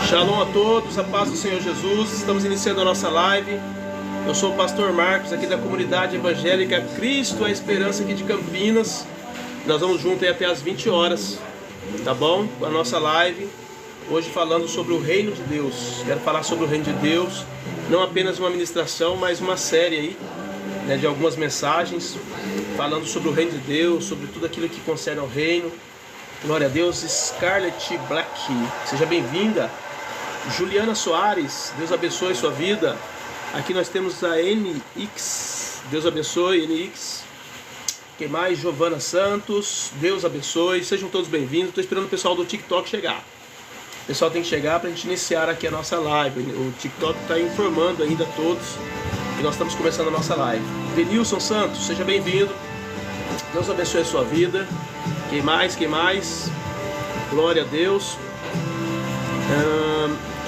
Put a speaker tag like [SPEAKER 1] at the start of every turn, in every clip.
[SPEAKER 1] Shalom a todos, a paz do Senhor Jesus. Estamos iniciando a nossa live. Eu sou o pastor Marcos, aqui da comunidade evangélica Cristo, a Esperança aqui de Campinas. Nós vamos juntos aí até as 20 horas, tá bom? A nossa live, hoje falando sobre o reino de Deus. Quero falar sobre o reino de Deus, não apenas uma ministração, mas uma série aí, né, de algumas mensagens, falando sobre o reino de Deus, sobre tudo aquilo que concerne ao reino. Glória a Deus. Scarlett Black, seja bem-vinda. Juliana Soares, Deus abençoe sua vida. Aqui nós temos a NX, Deus abençoe, NX. Quem mais? Giovana Santos, Deus abençoe. Sejam todos bem-vindos. Estou esperando o pessoal do TikTok chegar. O pessoal tem que chegar para a gente iniciar aqui a nossa live. O TikTok está informando ainda a todos que nós estamos começando a nossa live. Denilson Santos, seja bem-vindo. Deus abençoe a sua vida. Quem mais? Quem mais? Glória a Deus.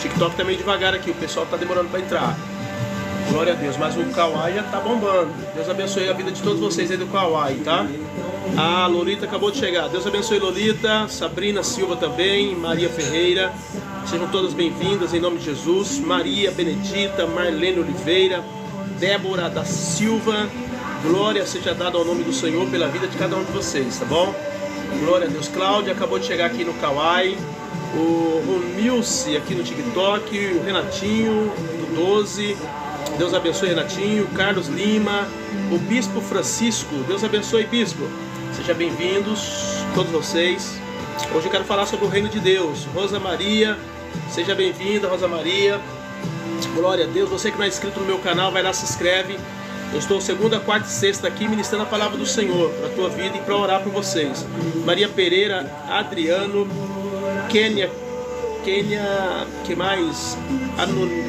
[SPEAKER 1] TikTok está meio devagar aqui, o pessoal está demorando para entrar. Glória a Deus, mas o Kawaii já está bombando. Deus abençoe a vida de todos vocês aí do Kawaii, tá? A Lolita acabou de chegar. Deus abençoe Lolita. Sabrina Silva também. Maria Ferreira. Sejam todas bem-vindas em nome de Jesus. Maria Benedita, Marlene Oliveira, Débora da Silva. Glória seja dada ao nome do Senhor pela vida de cada um de vocês, tá bom? Glória a Deus. Cláudia acabou de chegar aqui no Kawaii. O Romilce aqui no TikTok. O Renatinho do 12. Deus abençoe Renatinho. Carlos Lima. O Bispo Francisco. Deus abençoe, Bispo. Sejam bem-vindos todos vocês. Hoje eu quero falar sobre o reino de Deus. Rosa Maria, seja bem-vinda, Rosa Maria. Glória a Deus. Você que não é inscrito no meu canal, vai lá, se inscreve. Eu estou segunda, quarta e sexta aqui ministrando a palavra do Senhor para a tua vida e para orar por vocês. Maria Pereira, Adriano, Kênia, que mais?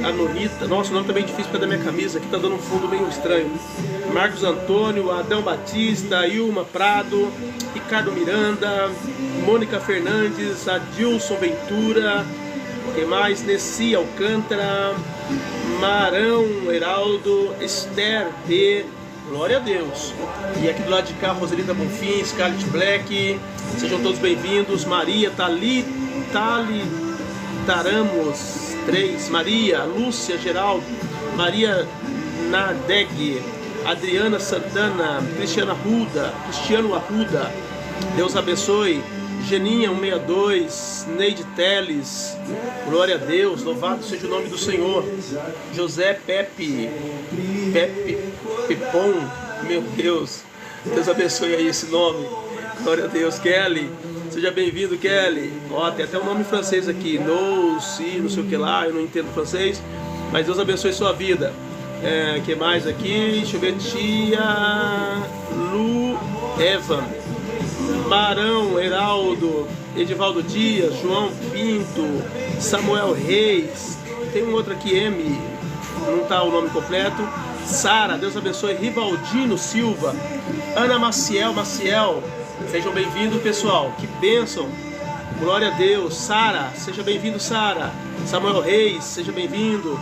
[SPEAKER 1] Anonita. Nossa, o nome tá bem difícil para da minha camisa. Aqui tá dando um fundo meio estranho. Marcos Antônio, Adão Batista, Ilma Prado, Ricardo Miranda, Mônica Fernandes, Adilson Ventura, que mais? Nessi Alcântara, Marão Heraldo, Esther B. Glória a Deus. E aqui do lado de cá, Roselita Bonfim, Scarlett Black. Sejam todos bem-vindos. Maria Taramos 3, Maria, Lúcia Geraldo, Maria Nadeg, Adriana Santana, Cristiano Arruda, Deus abençoe. Geninha 162, Neide Teles, glória a Deus, louvado seja o nome do Senhor. José Pepon, meu Deus, Deus abençoe aí esse nome, glória a Deus. Kelly, seja bem-vindo, Kelly. Ó, tem até um nome francês aqui, não sei o que lá, eu não entendo francês, mas Deus abençoe sua vida. Que mais aqui? Deixa eu ver. Tia Lu Evan, Marão Heraldo, Edivaldo Dias, João Pinto, Samuel Reis, tem um outro aqui, M, não está o nome completo. Sara, Deus abençoe. Rivaldino Silva, Ana Maciel, sejam bem-vindos, pessoal, que bênção, glória a Deus. Sara, seja bem-vindo, Sara. Samuel Reis, seja bem-vindo.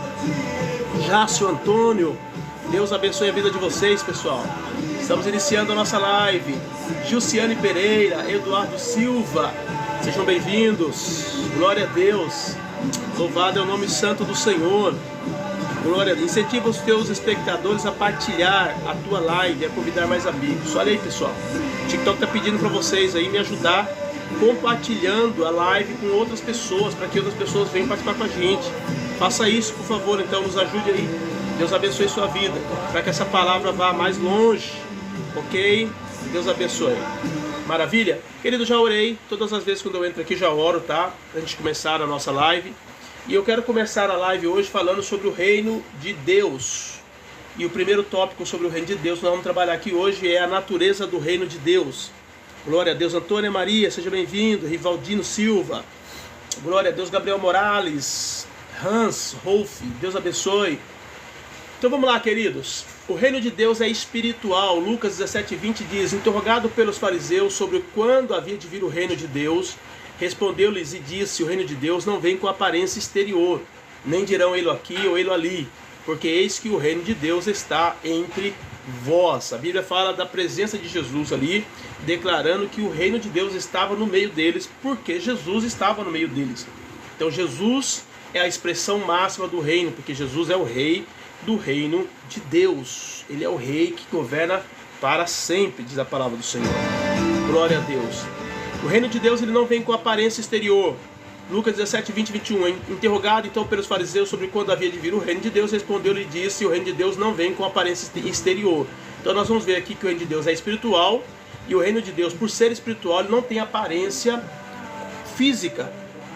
[SPEAKER 1] Jácio Antônio, Deus abençoe a vida de vocês, pessoal. Estamos iniciando a nossa live. Gilciane Pereira, Eduardo Silva, sejam bem-vindos, glória a Deus. Louvado é o nome santo do Senhor. Glória a Deus. Incentiva os teus espectadores a partilhar a tua live, a convidar mais amigos. Olha aí, pessoal, o TikTok está pedindo para vocês aí me ajudar compartilhando a live com outras pessoas, para que outras pessoas venham participar com a gente. Faça isso, por favor, então, nos ajude aí. Deus abençoe sua vida, para que essa palavra vá mais longe, ok? Deus abençoe. Maravilha? Querido, já orei. Todas as vezes quando eu entro aqui já oro, tá? Pra gente começar a nossa live. E eu quero começar a live hoje falando sobre o reino de Deus. E o primeiro tópico sobre o reino de Deus que nós vamos trabalhar aqui hoje é a natureza do reino de Deus. Glória a Deus. Antônia Maria, seja bem-vindo. Rivaldino Silva, glória a Deus. Gabriel Morales, Hans Rolf, Deus abençoe. Então vamos lá, queridos. O reino de Deus é espiritual. Lucas 17:20 diz: interrogado pelos fariseus sobre quando havia de vir o reino de Deus, respondeu-lhes e disse: o reino de Deus não vem com aparência exterior, nem dirão ele aqui ou ele ali, porque eis que o reino de Deus está entre vós. A Bíblia fala da presença de Jesus ali, declarando que o reino de Deus estava no meio deles, porque Jesus estava no meio deles. Então Jesus é a expressão máxima do reino, porque Jesus é o rei do reino de Deus. Ele é o rei que governa para sempre, diz a palavra do Senhor. Glória a Deus. O reino de Deus ele não vem com aparência exterior. Lucas 17, 20 e 21. Interrogado então pelos fariseus sobre quando havia de vir o reino de Deus, respondeu-lhe e disse: o reino de Deus não vem com aparência exterior. Então nós vamos ver aqui que o reino de Deus é espiritual, e o reino de Deus, por ser espiritual, ele não tem aparência física,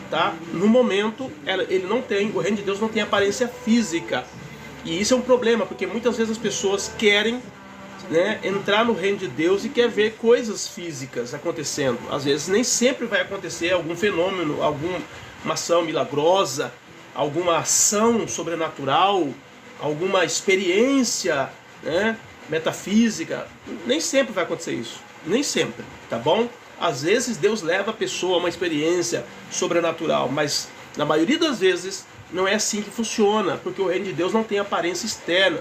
[SPEAKER 1] tá? No momento, ele não tem, o reino de Deus não tem aparência física. E isso é um problema, porque muitas vezes as pessoas querem, né, entrar no reino de Deus e quer ver coisas físicas acontecendo. Às vezes nem sempre vai acontecer algum fenômeno, alguma ação milagrosa, alguma ação sobrenatural, alguma experiência, né, metafísica. Nem sempre vai acontecer isso, nem sempre, tá bom? Às vezes Deus leva a pessoa a uma experiência sobrenatural, mas na maioria das vezes não é assim que funciona, porque o reino de Deus não tem aparência externa.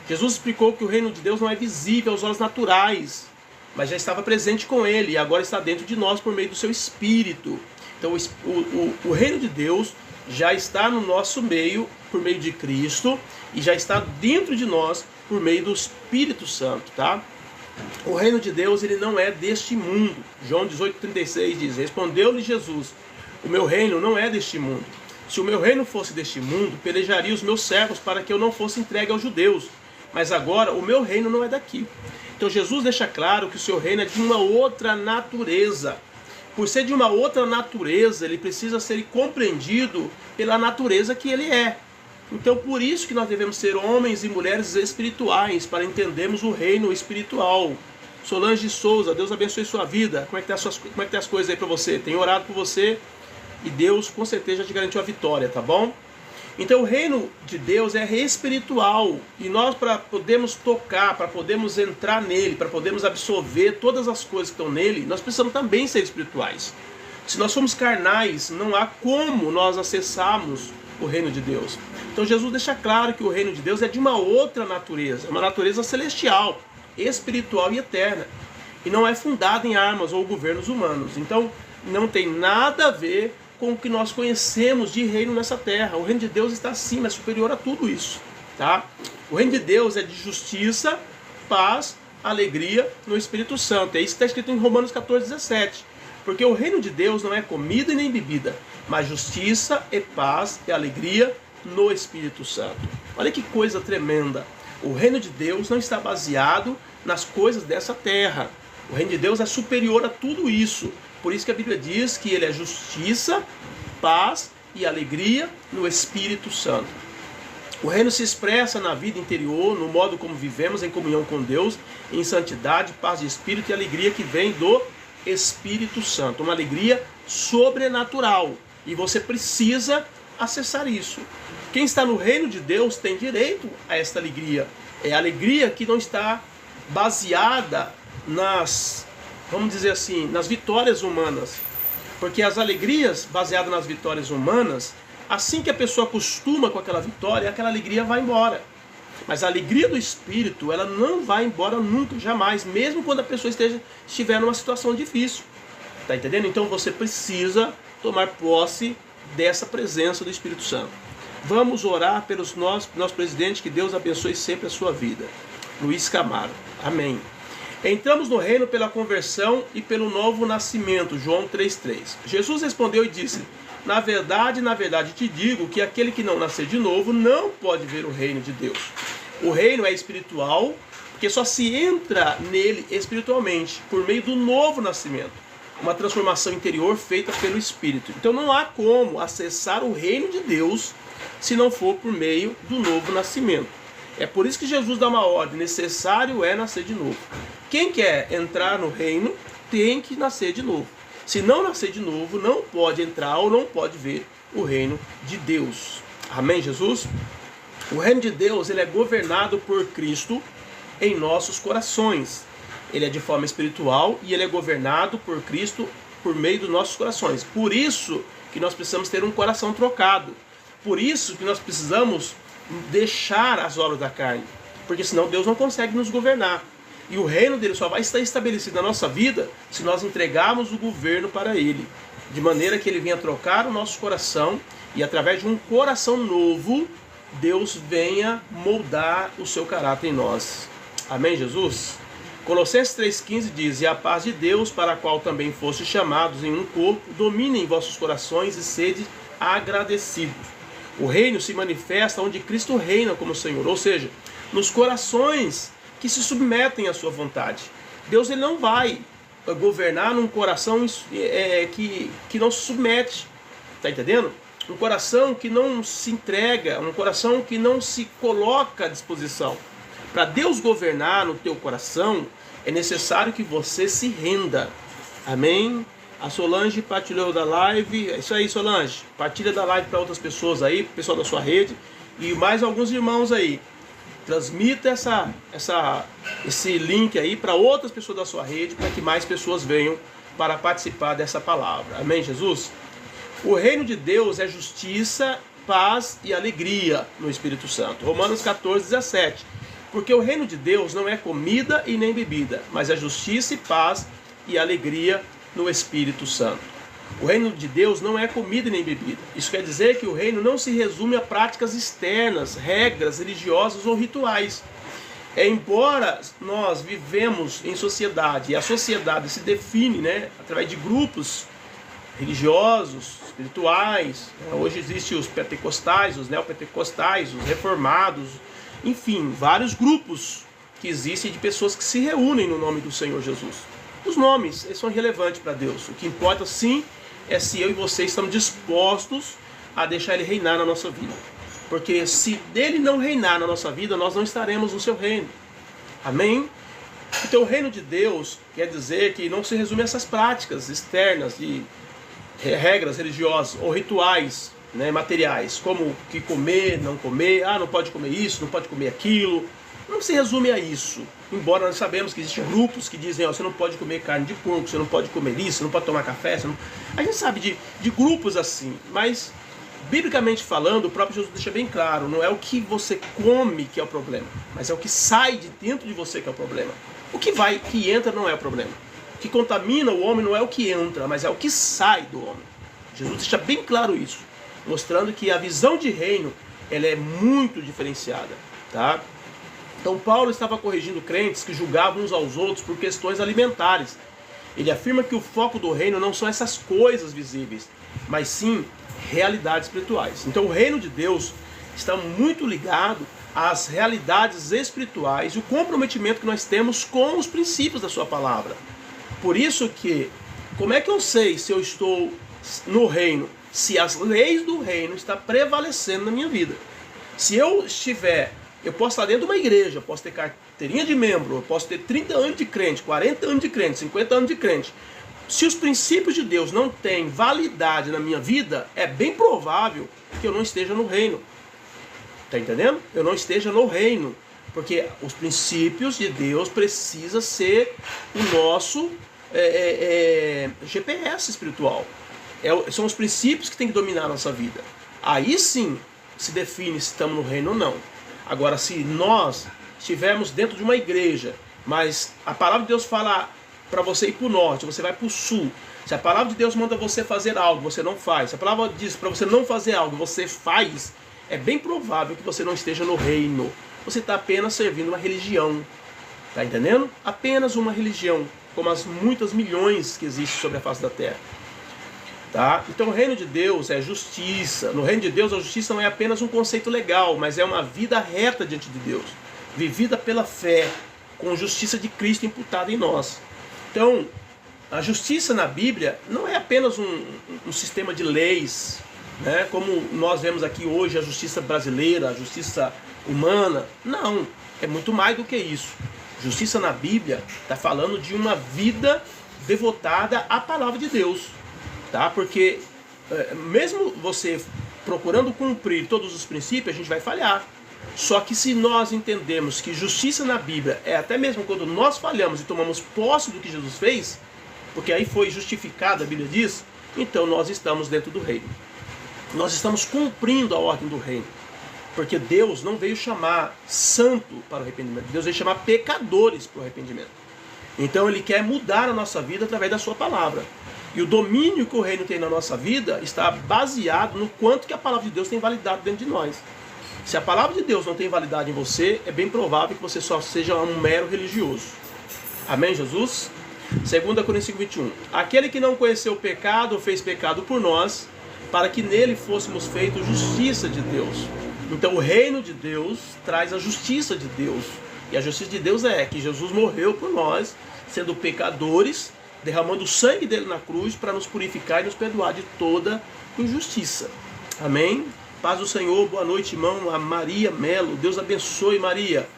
[SPEAKER 1] Jesus explicou que o reino de Deus não é visível aos olhos naturais, mas já estava presente com ele e agora está dentro de nós por meio do seu Espírito. Então o reino de Deus já está no nosso meio por meio de Cristo e já está dentro de nós por meio do Espírito Santo, tá? O reino de Deus ele não é deste mundo. João 18,36 diz: respondeu-lhe Jesus: o meu reino não é deste mundo. Se o meu reino fosse deste mundo, pelejaria os meus servos para que eu não fosse entregue aos judeus. Mas agora o meu reino não é daqui. Então Jesus deixa claro que o seu reino é de uma outra natureza. Por ser de uma outra natureza, ele precisa ser compreendido pela natureza que ele é. Então por isso que nós devemos ser homens e mulheres espirituais, para entendermos o reino espiritual. Solange de Souza, Deus abençoe sua vida. Como é que tá as coisas aí para você? Tenho orado por você e Deus com certeza já te garantiu a vitória, tá bom? Então o reino de Deus é espiritual, e nós, para podermos tocar, para podermos entrar nele, para podermos absorver todas as coisas que estão nele, nós precisamos também ser espirituais. Se nós somos carnais, não há como nós acessarmos o reino de Deus. Então Jesus deixa claro que o reino de Deus é de uma outra natureza, uma natureza celestial, espiritual e eterna, e não é fundada em armas ou governos humanos. Então não tem nada a ver com o que nós conhecemos de reino nessa terra. O reino de Deus está acima, é superior a tudo isso, tá? O reino de Deus é de justiça, paz, alegria no Espírito Santo. É isso que está escrito em Romanos 14,17. Porque o reino de Deus não é comida e nem bebida, mas justiça e paz e alegria no Espírito Santo. Olha que coisa tremenda. O reino de Deus não está baseado nas coisas dessa terra. O reino de Deus é superior a tudo isso. Por isso que a Bíblia diz que ele é justiça, paz e alegria no Espírito Santo. O reino se expressa na vida interior, no modo como vivemos em comunhão com Deus, em santidade, paz de espírito e alegria que vem do Espírito Santo. Uma alegria sobrenatural. E você precisa acessar isso. Quem está no reino de Deus tem direito a esta alegria. É a alegria que não está baseada vamos dizer assim, nas vitórias humanas. Porque as alegrias baseadas nas vitórias humanas, assim que a pessoa acostuma com aquela vitória, aquela alegria vai embora. Mas a alegria do Espírito, ela não vai embora nunca, jamais, mesmo quando a pessoa estiver numa situação difícil. Tá entendendo? Então você precisa tomar posse dessa presença do Espírito Santo. Vamos orar pelos nosso presidente, que Deus abençoe sempre a sua vida. Luiz Camaro. Amém. Entramos no reino pela conversão e pelo novo nascimento. João 3,3. Jesus respondeu e disse: na verdade te digo que aquele que não nascer de novo não pode ver o reino de Deus. O reino é espiritual, porque só se entra nele espiritualmente, por meio do novo nascimento. Uma transformação interior feita pelo Espírito. Então não há como acessar o reino de Deus se não for por meio do novo nascimento. É por isso que Jesus dá uma ordem: necessário é nascer de novo. Quem quer entrar no reino tem que nascer de novo. Se não nascer de novo, não pode entrar ou não pode ver o reino de Deus. Amém, Jesus? O reino de Deus, ele é governado por Cristo em nossos corações. Ele é de forma espiritual e ele é governado por Cristo por meio dos nossos corações. Por isso que nós precisamos ter um coração trocado. Por isso que nós precisamos deixar as obras da carne. Porque senão Deus não consegue nos governar. E o reino dele só vai estar estabelecido na nossa vida se nós entregarmos o governo para ele. de maneira que ele venha trocar o nosso coração e através de um coração novo, Deus venha moldar o seu caráter em nós. Amém, Jesus? Colossenses 3,15 diz: e a paz de Deus, para a qual também fostes chamados em um corpo, domine em vossos corações e sede agradecidos. O reino se manifesta onde Cristo reina como Senhor, ou seja, nos corações que se submetem à sua vontade. Deus ele não vai governar num coração que não se submete, tá entendendo? Um coração que não se entrega, um coração que não se coloca à disposição. Para Deus governar no teu coração, é necessário que você se renda. Amém? A Solange partilhou da live. É isso aí, Solange. Partilha da live para outras pessoas aí, pessoal da sua rede. E mais alguns irmãos aí. Transmita esse link aí para outras pessoas da sua rede, para que mais pessoas venham para participar dessa palavra. Amém, Jesus? O reino de Deus é justiça, paz e alegria no Espírito Santo. Romanos 14:17. Porque o reino de Deus não é comida e nem bebida, mas é justiça e paz e alegria no Espírito Santo. O reino de Deus não é comida e nem bebida. Isso quer dizer que o reino não se resume a práticas externas, regras religiosas ou rituais. Embora nós vivemos em sociedade, e a sociedade se define, através de grupos religiosos, espirituais. Hoje existem os pentecostais, os neopentecostais, os reformados, enfim, vários grupos que existem de pessoas que se reúnem no nome do Senhor Jesus. Os nomes, eles são irrelevantes para Deus. O que importa sim é se eu e você estamos dispostos a deixar Ele reinar na nossa vida. Porque se dele não reinar na nossa vida, nós não estaremos no seu reino. Amém? Então o reino de Deus quer dizer que não se resume a essas práticas externas de regras religiosas ou rituais, materiais, como que comer, não comer, não pode comer isso, não pode comer aquilo. Não se resume a isso. Embora nós sabemos que existem grupos que dizem, você não pode comer carne de porco, você não pode comer isso, você não pode tomar café. A gente sabe de grupos assim, mas biblicamente falando, o próprio Jesus deixa bem claro, não é o que você come que é o problema, mas é o que sai de dentro de você que é o problema. O que entra não é o problema. O que contamina o homem não é o que entra, mas é o que sai do homem. Jesus deixa bem claro isso, mostrando que a visão de reino ela é muito diferenciada, tá? Então Paulo estava corrigindo crentes que julgavam uns aos outros por questões alimentares. Ele afirma que o foco do reino não são essas coisas visíveis, mas sim realidades espirituais. Então o reino de Deus está muito ligado às realidades espirituais e o comprometimento que nós temos com os princípios da sua palavra. Por isso que, como é que eu sei se eu estou no reino? Se as leis do reino estão prevalecendo na minha vida. Se eu posso estar dentro de uma igreja, eu posso ter carteirinha de membro, eu posso ter 30 anos de crente, 40 anos de crente, 50 anos de crente. Se os princípios de Deus não têm validade na minha vida, é bem provável que eu não esteja no reino. Está entendendo? Eu não esteja no reino. Porque os princípios de Deus precisam ser o nosso GPS espiritual. São os princípios que têm que dominar a nossa vida. Aí sim se define se estamos no reino ou não. Agora, se nós estivermos dentro de uma igreja, mas a palavra de Deus fala para você ir para o norte, você vai para o sul. Se a palavra de Deus manda você fazer algo, você não faz. Se a palavra diz para você não fazer algo, você faz. É bem provável que você não esteja no reino. Você está apenas servindo uma religião. Está entendendo? Apenas uma religião, como as muitas milhões que existem sobre a face da terra. Tá? Então o reino de Deus é justiça. No reino de Deus a justiça não é apenas um conceito legal, mas é uma vida reta diante de Deus, vivida pela fé, com justiça de Cristo imputada em nós. Então a justiça na Bíblia não é apenas um sistema de leis, como nós vemos aqui hoje a justiça brasileira, a justiça humana. Não, é muito mais do que isso. Justiça na Bíblia está falando de uma vida devotada à palavra de Deus. Tá? Porque mesmo você procurando cumprir todos os princípios, a gente vai falhar. Só que se nós entendemos que justiça na Bíblia é até mesmo quando nós falhamos e tomamos posse do que Jesus fez, porque aí foi justificado, a Bíblia diz, então nós estamos dentro do reino. Nós estamos cumprindo a ordem do reino. Porque Deus não veio chamar santo para o arrependimento, Deus veio chamar pecadores para o arrependimento. Então Ele quer mudar a nossa vida através da sua palavra. E o domínio que o reino tem na nossa vida está baseado no quanto que a palavra de Deus tem validade dentro de nós. Se a palavra de Deus não tem validade em você, é bem provável que você só seja um mero religioso. Amém, Jesus? 2 Coríntios 5:21. Aquele que não conheceu o pecado, fez pecado por nós, para que nele fôssemos feitos justiça de Deus. Então o reino de Deus traz a justiça de Deus. E a justiça de Deus é que Jesus morreu por nós, sendo pecadores, derramando o sangue dele na cruz para nos purificar e nos perdoar de toda injustiça. Amém? Paz do Senhor, boa noite, irmão. A Maria Melo, Deus abençoe, Maria.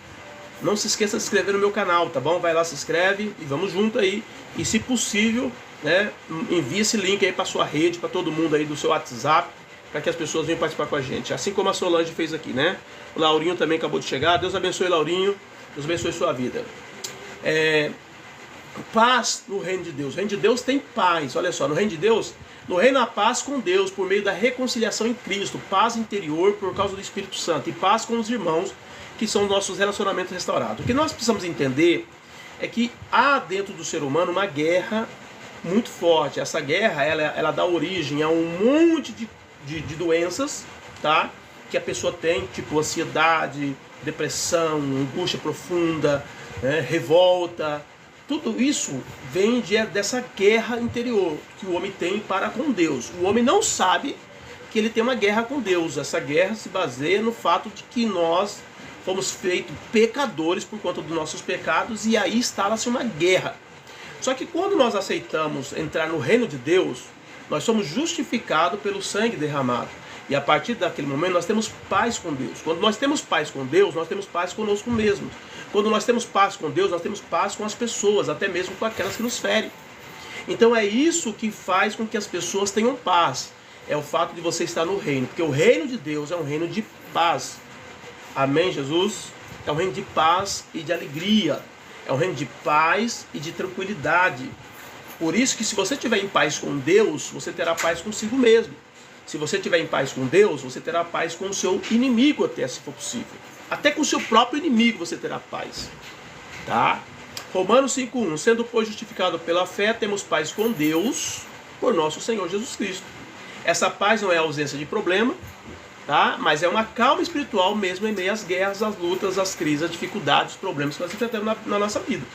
[SPEAKER 1] Não se esqueça de se inscrever no meu canal, tá bom? Vai lá, se inscreve e vamos junto aí. E se possível, né, envie esse link aí para sua rede, para todo mundo aí do seu WhatsApp, para que as pessoas venham participar com a gente. Assim como a Solange fez aqui, né? O Laurinho também acabou de chegar. Deus abençoe, Laurinho. Deus abençoe sua vida. Paz no reino de Deus. O reino de Deus tem paz. Olha só, no reino de Deus, no reino há paz com Deus por meio da reconciliação em Cristo, paz interior por causa do Espírito Santo e paz com os irmãos, que são nossos relacionamentos restaurados. O que nós precisamos entender é que há dentro do ser humano uma guerra muito forte. Essa guerra, ela dá origem a um monte de doenças, tá? Que a pessoa tem, tipo ansiedade, depressão, angústia profunda, né? Revolta. Tudo isso vem dessa guerra interior que o homem tem para com Deus. O homem não sabe que ele tem uma guerra com Deus. Essa guerra se baseia no fato de que nós fomos feitos pecadores por conta dos nossos pecados, e aí instala-se uma guerra. Só que quando nós aceitamos entrar no reino de Deus, nós somos justificados pelo sangue derramado. E a partir daquele momento nós temos paz com Deus. Quando nós temos paz com Deus, nós temos paz conosco mesmos. Quando nós temos paz com Deus, nós temos paz com as pessoas, até mesmo com aquelas que nos ferem. Então é isso que faz com que as pessoas tenham paz. É o fato de você estar no reino. Porque o reino de Deus é um reino de paz. Amém, Jesus? É um reino de paz e de alegria. É um reino de paz e de tranquilidade. Por isso que se você estiver em paz com Deus, você terá paz consigo mesmo. Se você estiver em paz com Deus, você terá paz com o seu inimigo, até se for possível. Até com o seu próprio inimigo você terá paz. Tá? Romanos 5:1. Sendo, pois, justificado pela fé, temos paz com Deus por nosso Senhor Jesus Cristo. Essa paz não é a ausência de problema, tá? Mas é uma calma espiritual mesmo em meio às guerras, às lutas, às crises, às dificuldades, os problemas que nós enfrentamos na nossa vida.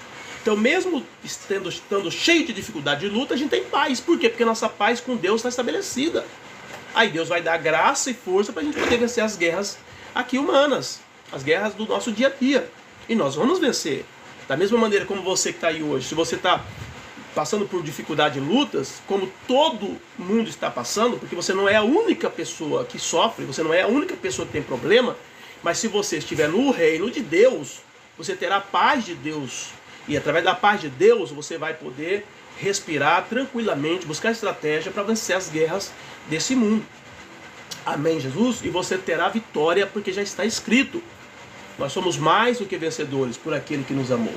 [SPEAKER 1] Então, mesmo estando cheio de dificuldade e luta, a gente tem paz. Por quê? Porque a nossa paz com Deus está estabelecida. Aí Deus vai dar graça e força para a gente poder vencer as guerras aqui humanas, as guerras do nosso dia a dia. E nós vamos vencer. Da mesma maneira como você que está aí hoje, se você está passando por dificuldade e lutas, como todo mundo está passando, porque você não é a única pessoa que sofre, você não é a única pessoa que tem problema, mas se você estiver no reino de Deus, você terá a paz de Deus. E através da paz de Deus, você vai poder respirar tranquilamente, buscar estratégia para vencer as guerras desse mundo. Amém, Jesus? E você terá vitória, porque já está escrito. Nós somos mais do que vencedores por aquele que nos amou.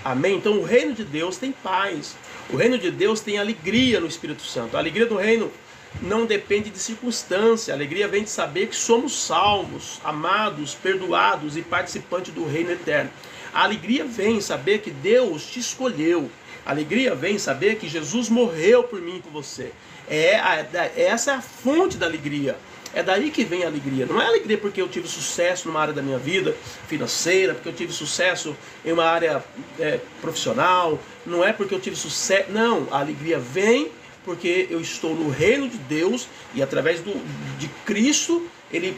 [SPEAKER 1] Amém? Então o reino de Deus tem paz. O reino de Deus tem alegria no Espírito Santo. A alegria do reino não depende de circunstância. A alegria vem de saber que somos salvos, amados, perdoados e participantes do reino eterno. A alegria vem em saber que Deus te escolheu. A alegria vem em saber que Jesus morreu por mim e por você. Essa é a fonte da alegria. É daí que vem a alegria. Não é alegria porque eu tive sucesso numa área da minha vida financeira, porque eu tive sucesso em uma área profissional. Não é porque eu tive sucesso. Não, a alegria vem porque eu estou no reino de Deus e através de Cristo, ele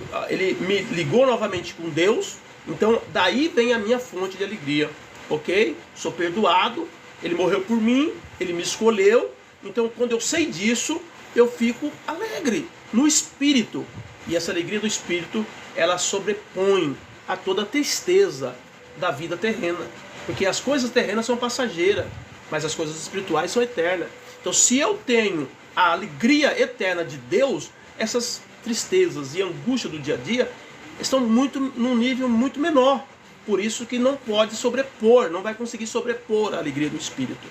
[SPEAKER 1] me ligou novamente com Deus. Então daí vem a minha fonte de alegria. Ok? Sou perdoado. Ele morreu por mim. Ele me escolheu. Então quando eu sei disso, eu fico alegre no Espírito. E essa alegria do Espírito, ela sobrepõe a toda a tristeza da vida terrena. Porque as coisas terrenas são passageiras, mas as coisas espirituais são eternas. Então se eu tenho a alegria eterna de Deus, essas tristezas e angústia do dia a dia estão num nível muito menor. Por isso que não pode sobrepor, não vai conseguir sobrepor a alegria do Espírito.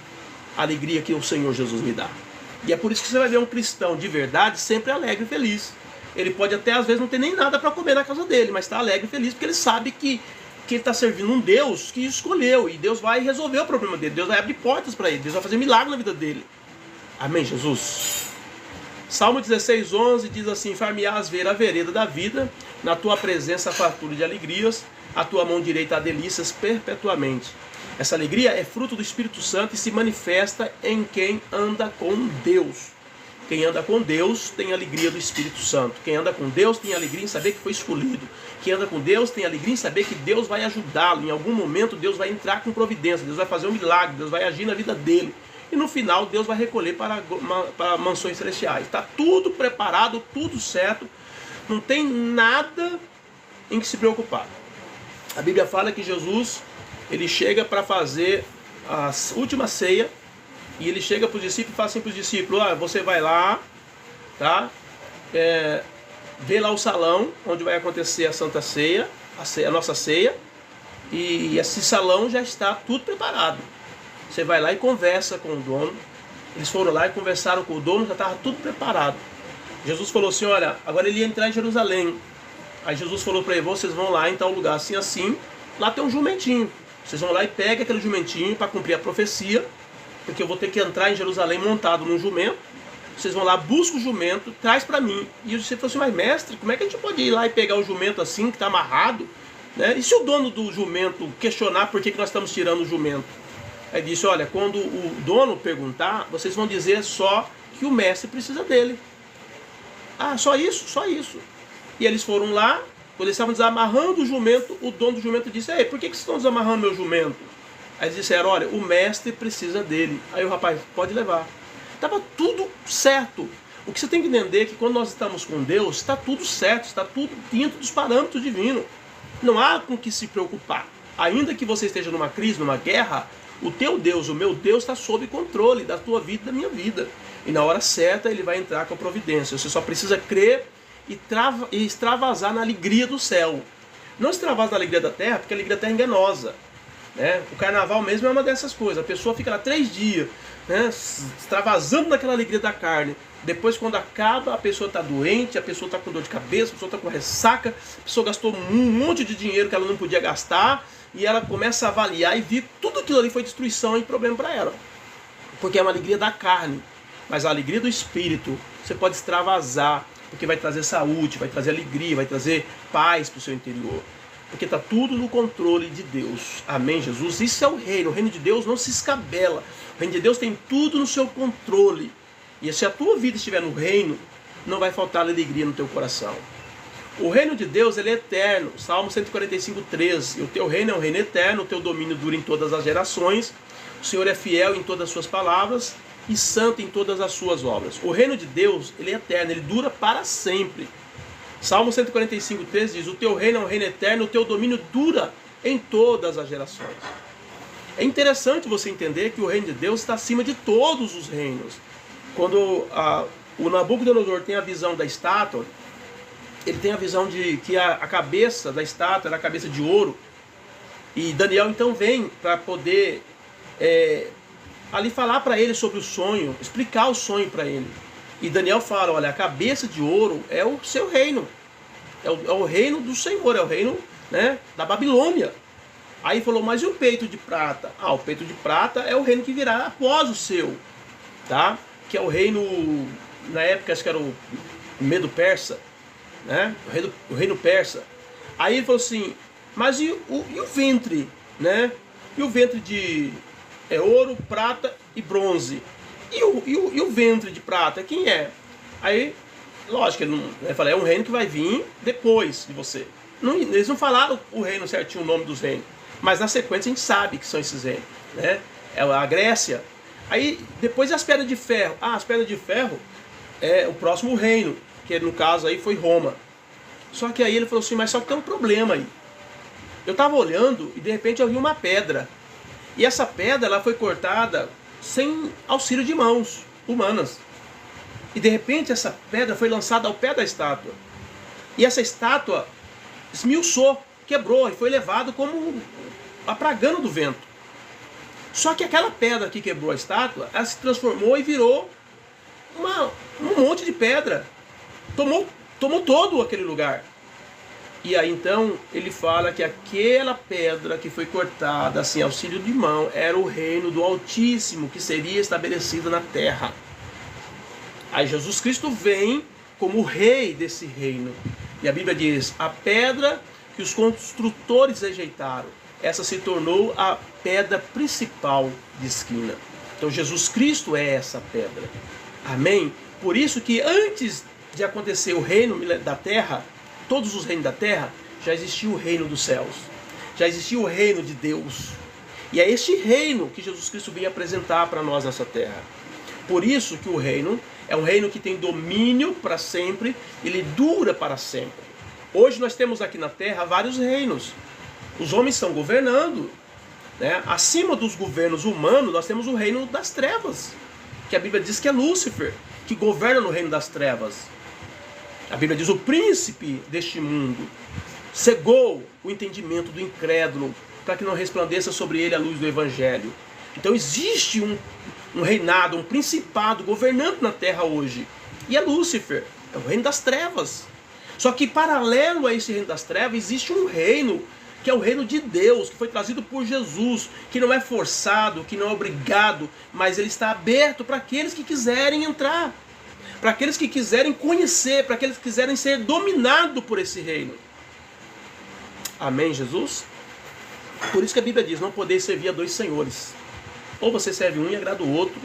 [SPEAKER 1] A alegria que o Senhor Jesus me dá. E é por isso que você vai ver um cristão de verdade sempre alegre e feliz. Ele pode até às vezes não ter nem nada para comer na casa dele, mas está alegre e feliz porque ele sabe que ele está servindo um Deus que escolheu. E Deus vai resolver o problema dele. Deus vai abrir portas para ele. Deus vai fazer milagre na vida dele. Amém, Jesus? Salmo 16:11 diz assim: far-me-ás ver a vereda da vida, na tua presença a fartura de alegrias, a tua mão direita há delícias perpetuamente. Essa alegria é fruto do Espírito Santo e se manifesta em quem anda com Deus. Quem anda com Deus tem a alegria do Espírito Santo. Quem anda com Deus tem alegria em saber que foi escolhido. Quem anda com Deus tem alegria em saber que Deus vai ajudá-lo. Em algum momento Deus vai entrar com providência, Deus vai fazer um milagre, Deus vai agir na vida dele. E no final Deus vai recolher para mansões celestiais. Está tudo preparado, tudo certo. Não tem nada em que se preocupar. A Bíblia fala que Jesus, ele chega para fazer a última ceia. E ele chega para os discípulos e fala assim para os discípulos: você vai lá, tá? Vê lá o salão onde vai acontecer a Santa Ceia, a nossa ceia. E esse salão já está tudo preparado. Você vai lá e conversa com o dono. Eles foram lá e conversaram com o dono, já estava tudo preparado. Jesus falou assim: olha, agora ele ia entrar em Jerusalém. Aí Jesus falou para ele: vocês vão lá em tal lugar assim, assim. Lá tem um jumentinho. Vocês vão lá e pegam aquele jumentinho para cumprir a profecia. Porque eu vou ter que entrar em Jerusalém montado num jumento. Vocês vão lá, busca o jumento, traz para mim. E você falou assim: mas mestre, como é que a gente pode ir lá e pegar o jumento assim, que está amarrado? Né? E se o dono do jumento questionar por que nós estamos tirando o jumento? Aí disse: olha, quando o dono perguntar, vocês vão dizer só que o mestre precisa dele. Ah, só isso? Só isso. E eles foram lá, quando eles estavam desamarrando o jumento, o dono do jumento disse: ei, por que vocês estão desamarrando meu jumento? Aí eles disseram: olha, o mestre precisa dele. Aí o rapaz: pode levar. Estava tudo certo. O que você tem que entender é que quando nós estamos com Deus, está tudo certo, está tudo dentro dos parâmetros divinos. Não há com que se preocupar. Ainda que você esteja numa crise, numa guerra, o teu Deus, o meu Deus, está sob controle da tua vida e da minha vida. E na hora certa ele vai entrar com a providência. Você só precisa crer e extravasar na alegria do céu. Não extravasar na alegria da terra, porque a alegria da terra é enganosa. Né? O carnaval mesmo é uma dessas coisas. A pessoa fica lá 3 dias, né, extravasando naquela alegria da carne. Depois, quando acaba, a pessoa está doente, a pessoa está com dor de cabeça, a pessoa está com ressaca, a pessoa gastou um monte de dinheiro que ela não podia gastar, e ela começa a avaliar e ver que tudo aquilo ali foi destruição e problema para ela. Porque é uma alegria da carne. Mas a alegria do Espírito, você pode extravasar, porque vai trazer saúde, vai trazer alegria, vai trazer paz para o seu interior. Porque está tudo no controle de Deus. Amém, Jesus? Isso é o reino. O reino de Deus não se escabela. O reino de Deus tem tudo no seu controle. E se a tua vida estiver no reino, não vai faltar alegria no teu coração. O reino de Deus, ele é eterno. Salmo 145:13. O teu reino é um reino eterno, o teu domínio dura em todas as gerações. O Senhor é fiel em todas as suas palavras e santo em todas as suas obras. O reino de Deus, ele é eterno, ele dura para sempre. Salmo 145:13 diz: o teu reino é um reino eterno, o teu domínio dura em todas as gerações. É interessante você entender que o reino de Deus está acima de todos os reinos. Quando o Nabucodonosor tem a visão da estátua, ele tem a visão de que a cabeça da estátua era a cabeça de ouro. E Daniel então vem para poder ali falar para ele sobre o sonho, explicar o sonho para ele. E Daniel fala: olha, a cabeça de ouro é o seu reino. É o reino do Senhor, é o reino, né, da Babilônia. Aí falou: mas e o peito de prata? Ah, o peito de prata é o reino que virá após o seu. Tá? Que é o reino, na época acho que era o Medo-Persa. Né? O reino persa. Aí ele falou assim: mas e o ventre? Né? E o ventre de ouro, prata e bronze? E o ventre de prata, quem é? Aí, lógico, ele falou: é um reino que vai vir depois de você. Eles não falaram o reino certinho, o nome dos reinos. Mas na sequência a gente sabe que são esses reinos. Né? É a Grécia. Aí, depois as pedras de ferro. Ah, as pedras de ferro é o próximo reino, que no caso aí foi Roma. Só que aí ele falou assim: mas só que tem um problema aí. Eu estava olhando e de repente eu vi uma pedra. E essa pedra ela foi cortada sem auxílio de mãos humanas. E de repente essa pedra foi lançada ao pé da estátua. E essa estátua esmiuçou, quebrou e foi levado como a pragana do vento. Só que aquela pedra que quebrou a estátua, ela se transformou e virou um monte de pedra. Tomou todo aquele lugar. E aí então ele fala que aquela pedra que foi cortada sem auxílio de mão era o reino do Altíssimo que seria estabelecido na terra. Aí Jesus Cristo vem como o rei desse reino. E a Bíblia diz, a pedra que os construtores rejeitaram, essa se tornou a pedra principal de esquina. Então Jesus Cristo é essa pedra. Amém? Por isso que antes de acontecer o reino da terra, todos os reinos da terra, já existia o reino dos céus. Já existia o reino de Deus. E é este reino que Jesus Cristo vem apresentar para nós nessa terra. Por isso que o reino é um reino que tem domínio para sempre, ele dura para sempre. Hoje nós temos aqui na terra vários reinos. Os homens estão governando, né? Acima dos governos humanos nós temos o reino das trevas, que a Bíblia diz que é Lúcifer, que governa no reino das trevas. A Bíblia diz, o príncipe deste mundo cegou o entendimento do incrédulo, para que não resplandeça sobre ele a luz do Evangelho. Então existe um reinado, um principado governando na terra hoje. E é Lúcifer, é o reino das trevas. Só que paralelo a esse reino das trevas, existe um reino, que é o reino de Deus, que foi trazido por Jesus, que não é forçado, que não é obrigado, mas ele está aberto para aqueles que quiserem entrar, para aqueles que quiserem conhecer, para aqueles que quiserem ser dominados por esse reino. Amém, Jesus? Por isso que a Bíblia diz, não podeis servir a dois senhores. Ou você serve um e agrada o outro,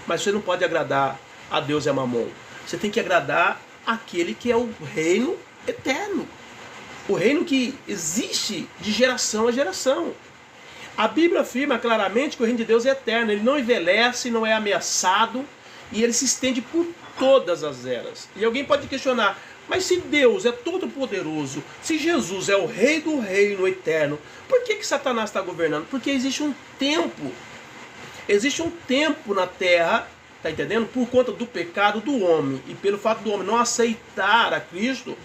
[SPEAKER 1] mas você não pode agradar a Deus e a Mamon. Você tem que agradar aquele que é o reino eterno. O reino que existe de geração a geração. A Bíblia afirma claramente que o reino de Deus é eterno. Ele não envelhece, não é ameaçado, e ele se estende por todas as eras. E alguém pode questionar, mas se Deus é todo poderoso, se Jesus é o rei do reino eterno, por que Satanás está governando? Porque existe um tempo. Existe um tempo na terra, está entendendo? Por conta do pecado do homem e pelo fato do homem não aceitar a Cristo,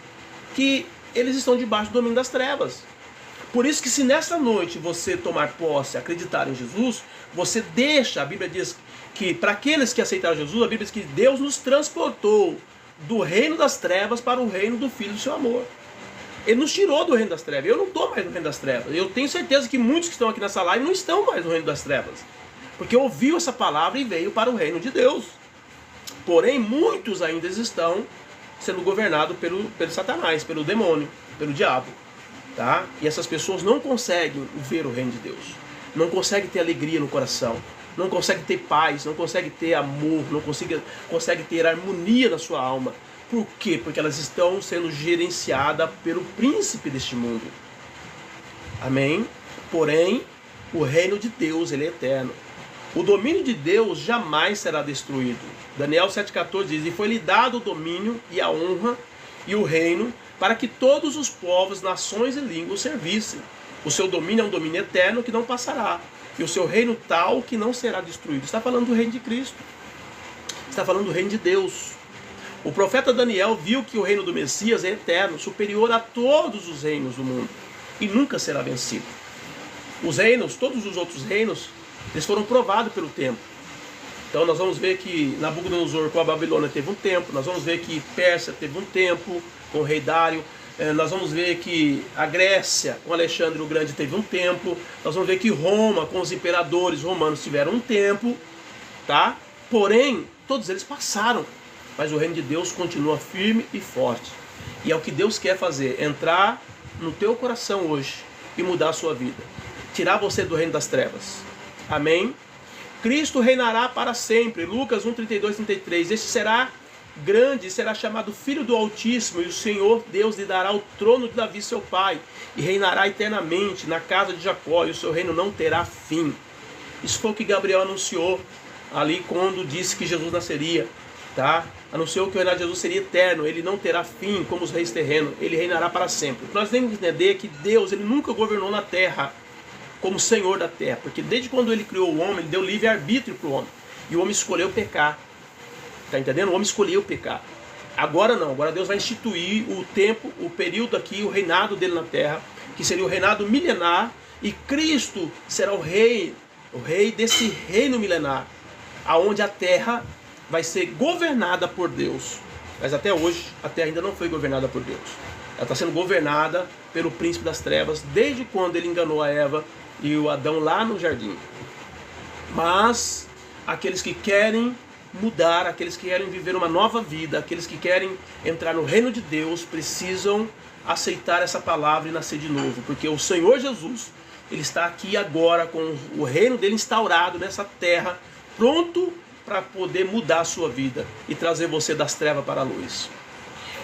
[SPEAKER 1] que eles estão debaixo do domínio das trevas. Por isso que se nessa noite você tomar posse, acreditar em Jesus, você deixa, a Bíblia diz que para aqueles que aceitaram Jesus, a Bíblia diz que Deus nos transportou do reino das trevas para o reino do Filho do seu amor. Ele nos tirou do reino das trevas. Eu não estou mais no reino das trevas. Eu tenho certeza que muitos que estão aqui nessa live não estão mais no reino das trevas, porque ouviu essa palavra e veio para o reino de Deus. Porém, muitos ainda estão sendo governados pelo Satanás, pelo demônio, pelo diabo. Tá? E essas pessoas não conseguem ver o reino de Deus. Não conseguem ter alegria no coração. Não conseguem ter paz, não conseguem ter amor, não conseguem ter harmonia na sua alma. Por quê? Porque elas estão sendo gerenciadas pelo príncipe deste mundo. Amém? Porém, o reino de Deus, ele é eterno. O domínio de Deus jamais será destruído. Daniel 7,14 diz, e foi-lhe dado o domínio e a honra e o reino para que todos os povos, nações e línguas servissem. O seu domínio é um domínio eterno que não passará. E o seu reino tal que não será destruído. Está falando do reino de Cristo. Está falando do reino de Deus. O profeta Daniel viu que o reino do Messias é eterno, superior a todos os reinos do mundo. E nunca será vencido. Os reinos, todos os outros reinos, eles foram provados pelo tempo. Então nós vamos ver que Nabucodonosor com a Babilônia teve um tempo. Nós vamos ver que Pérsia teve um tempo com o rei Dário. Nós vamos ver que a Grécia com Alexandre o Grande teve um tempo. Nós vamos ver que Roma com os imperadores romanos tiveram um tempo, tá? Porém, todos eles passaram. Mas o reino de Deus continua firme e forte. E é o que Deus quer fazer, entrar no teu coração hoje e mudar a sua vida. Tirar você do reino das trevas. Amém? Cristo reinará para sempre. Lucas 1, 32, 33. Este será grande, será chamado Filho do Altíssimo, e o Senhor Deus lhe dará o trono de Davi seu pai, e reinará eternamente na casa de Jacó, e o seu reino não terá fim. Isso foi o que Gabriel anunciou ali quando disse que Jesus nasceria, tá? Anunciou que o reinado de Jesus seria eterno, ele não terá fim como os reis terrenos, ele reinará para sempre. Nós temos que entender que Deus, ele nunca governou na terra como Senhor da terra, porque desde quando ele criou o homem, ele deu livre-arbítrio para o homem, e o homem escolheu pecar. Está entendendo? O homem escolheu pecar. Agora não, agora Deus vai instituir o tempo, o período aqui, o reinado dele na terra, que seria o reinado milenar, e Cristo será o rei desse reino milenar, aonde a terra vai ser governada por Deus. Mas até hoje, a terra ainda não foi governada por Deus. Ela está sendo governada pelo príncipe das trevas, desde quando ele enganou a Eva e o Adão lá no jardim. Mas aqueles que querem mudar, aqueles que querem viver uma nova vida, aqueles que querem entrar no reino de Deus, precisam aceitar essa palavra e nascer de novo, porque o Senhor Jesus, Ele está aqui agora com o reino dele instaurado nessa terra, pronto para poder mudar a sua vida e trazer você das trevas para a luz.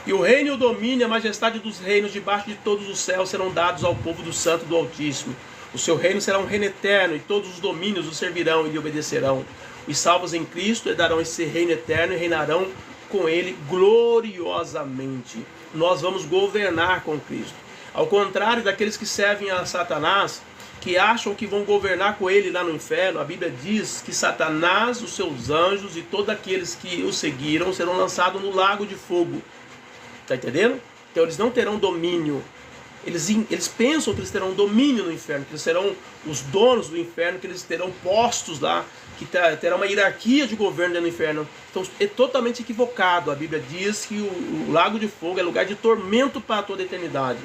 [SPEAKER 1] E o reino e o domínio, a majestade dos reinos debaixo de todos os céus serão dados ao povo do Santo do Altíssimo. O seu reino será um reino eterno, e todos os domínios o servirão e lhe obedecerão. Os salvos em Cristo herdarão esse reino eterno e reinarão com ele gloriosamente. Nós vamos governar com Cristo. Ao contrário daqueles que servem a Satanás, que acham que vão governar com ele lá no inferno, a Bíblia diz que Satanás, os seus anjos e todos aqueles que o seguiram serão lançados no lago de fogo. Está entendendo? Então eles não terão domínio. Eles pensam que eles terão domínio no inferno, que eles serão os donos do inferno, que eles terão postos lá, que terá uma hierarquia de governo dentro do inferno. Então é totalmente equivocado. A Bíblia diz que o lago de fogo é lugar de tormento para toda a eternidade.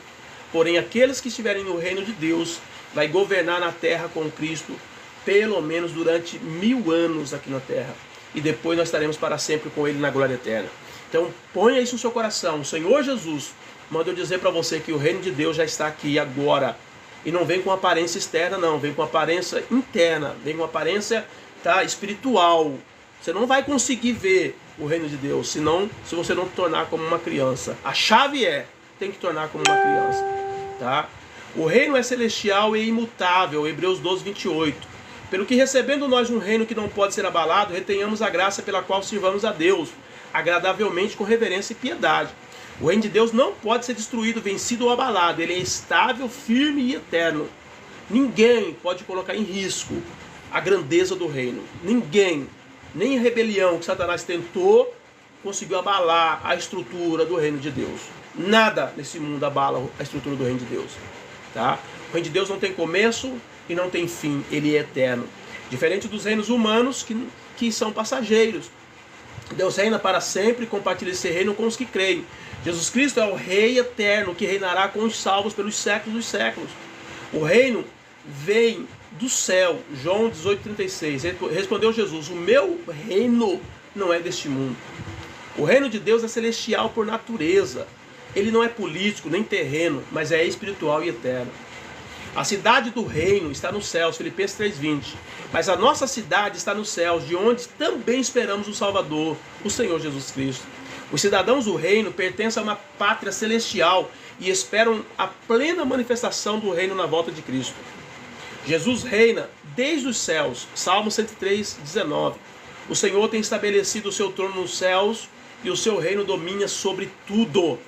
[SPEAKER 1] Porém, aqueles que estiverem no reino de Deus vai governar na terra com Cristo pelo menos durante 1000 anos aqui na terra. E depois nós estaremos para sempre com Ele na glória eterna. Então ponha isso no seu coração. O Senhor Jesus manda eu dizer para você que o reino de Deus já está aqui agora. E não vem com aparência externa não, vem com aparência interna, vem com aparência espiritual. Você não vai conseguir ver o reino de Deus se você não tornar como uma criança. A chave tem que tornar como uma criança. Tá? O reino é celestial e imutável, Hebreus 12, 28. Pelo que recebendo nós um reino que não pode ser abalado, retenhamos a graça pela qual sirvamos a Deus, agradavelmente com reverência e piedade. O reino de Deus não pode ser destruído, vencido ou abalado. Ele é estável, firme e eterno. Ninguém pode colocar em risco a grandeza do reino. Ninguém, nem a rebelião que Satanás tentou, conseguiu abalar a estrutura do reino de Deus. Nada nesse mundo abala a estrutura do reino de Deus. Tá? O reino de Deus não tem começo e não tem fim, ele é eterno. Diferente dos reinos humanos que são passageiros. Deus reina para sempre e compartilha esse reino com os que creem. Jesus Cristo é o Rei eterno que reinará com os salvos pelos séculos dos séculos. O reino vem do céu. João 18,36. Respondeu Jesus: o meu reino não é deste mundo. O reino de Deus é celestial por natureza. Ele não é político nem terreno, mas é espiritual e eterno. A cidade do reino está nos céus, Filipenses 3,20. Mas a nossa cidade está nos céus, de onde também esperamos o Salvador, o Senhor Jesus Cristo. Os cidadãos do reino pertencem a uma pátria celestial e esperam a plena manifestação do reino na volta de Cristo. Jesus reina desde os céus, Salmo 103, 19. O Senhor tem estabelecido o seu trono nos céus e o seu reino domina sobre tudo.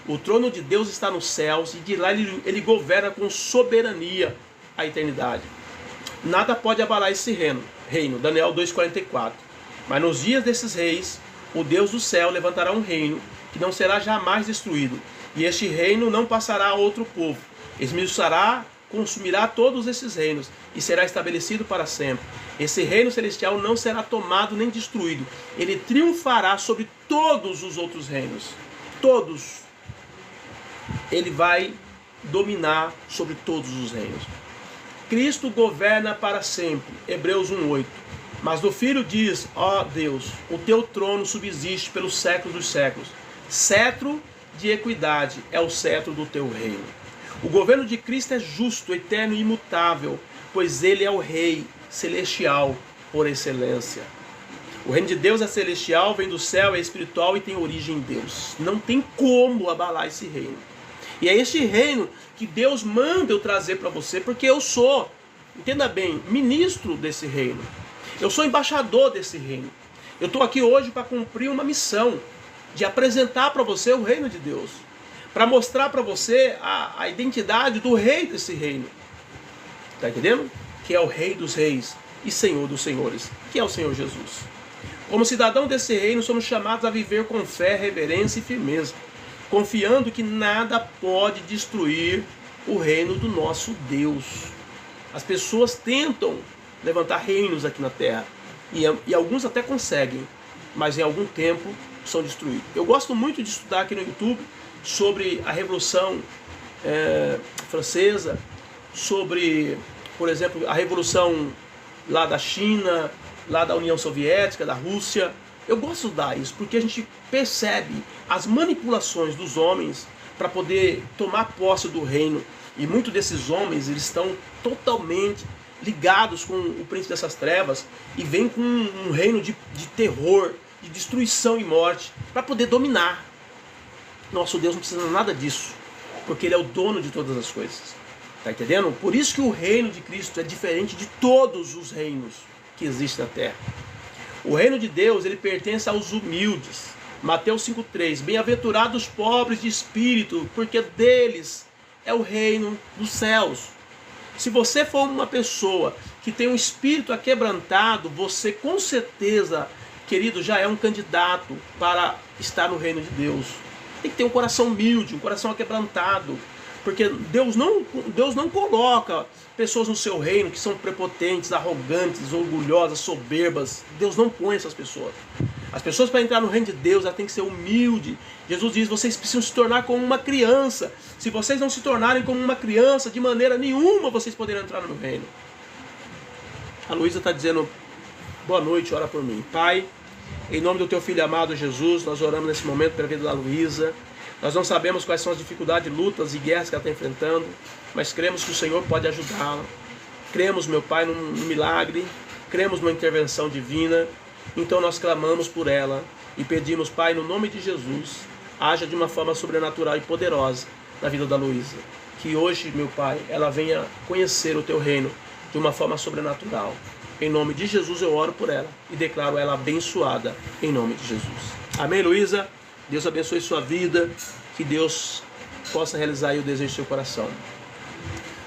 [SPEAKER 1] O trono de Deus está nos céus e de lá ele governa com soberania a eternidade. Nada pode abalar esse reino, Daniel 2,44. Mas nos dias desses reis, o Deus do céu levantará um reino que não será jamais destruído. E este reino não passará a outro povo. Esmiuçará, consumirá todos esses reinos e será estabelecido para sempre. Esse reino celestial não será tomado nem destruído. Ele triunfará sobre todos os outros reinos. Todos. Ele vai dominar sobre todos os reinos. Cristo governa para sempre. Hebreus 1,8. Mas do Filho diz: ó Deus, o teu trono subsiste pelos séculos dos séculos. Cetro de equidade é o cetro do teu reino. O governo de Cristo é justo, eterno e imutável, pois ele é o Rei celestial por excelência. O reino de Deus é celestial, vem do céu, é espiritual e tem origem em Deus. Não tem como abalar esse reino. E é este reino que Deus manda eu trazer para você, porque eu sou, entenda bem, ministro desse reino. Eu sou embaixador desse reino. Eu estou aqui hoje para cumprir uma missão de apresentar para você o reino de Deus, para mostrar para você a identidade do rei desse reino. Está entendendo? Que é o Rei dos Reis e Senhor dos Senhores, que é o Senhor Jesus. Como cidadão desse reino, somos chamados a viver com fé, reverência e firmeza, confiando que nada pode destruir o reino do nosso Deus. As pessoas tentam levantar reinos aqui na terra, e alguns até conseguem, mas em algum tempo são destruídos. Eu gosto muito de estudar aqui no YouTube sobre a Revolução Francesa, sobre, por exemplo, a Revolução lá da China, lá da União Soviética, da Rússia, Eu gosto de dar isso porque a gente percebe as manipulações dos homens para poder tomar posse do reino. E muitos desses homens, eles estão totalmente ligados com o príncipe dessas trevas e vêm com um reino de terror, de destruição e morte, para poder dominar. Nosso Deus não precisa de nada disso, porque Ele é o dono de todas as coisas. Está entendendo? Por isso que o reino de Cristo é diferente de todos os reinos que existem na terra. O reino de Deus, ele pertence aos humildes. Mateus 5,3: Bem-aventurados os pobres de espírito, porque deles é o reino dos céus. Se você for uma pessoa que tem um espírito aquebrantado, você com certeza, querido, já é um candidato para estar no reino de Deus. Tem que ter um coração humilde, um coração aquebrantado. Porque Deus não coloca pessoas no seu reino que são prepotentes, arrogantes, orgulhosas, soberbas. Deus não põe essas pessoas. As pessoas, para entrar no reino de Deus, elas têm que ser humildes. Jesus diz: vocês precisam se tornar como uma criança. Se vocês não se tornarem como uma criança, de maneira nenhuma vocês poderão entrar no reino. A Luísa está dizendo: boa noite, ora por mim. Pai, em nome do teu filho amado Jesus, nós oramos nesse momento pela vida da Luísa. Nós não sabemos quais são as dificuldades, lutas e guerras que ela está enfrentando, mas cremos que o Senhor pode ajudá-la. Cremos, meu Pai, num milagre, cremos numa intervenção divina. Então nós clamamos por ela e pedimos, Pai, no nome de Jesus, haja de uma forma sobrenatural e poderosa na vida da Luísa. Que hoje, meu Pai, ela venha conhecer o teu reino de uma forma sobrenatural. Em nome de Jesus eu oro por ela e declaro ela abençoada em nome de Jesus. Amém, Luísa? Deus abençoe sua vida, que Deus possa realizar aí o desejo do seu coração.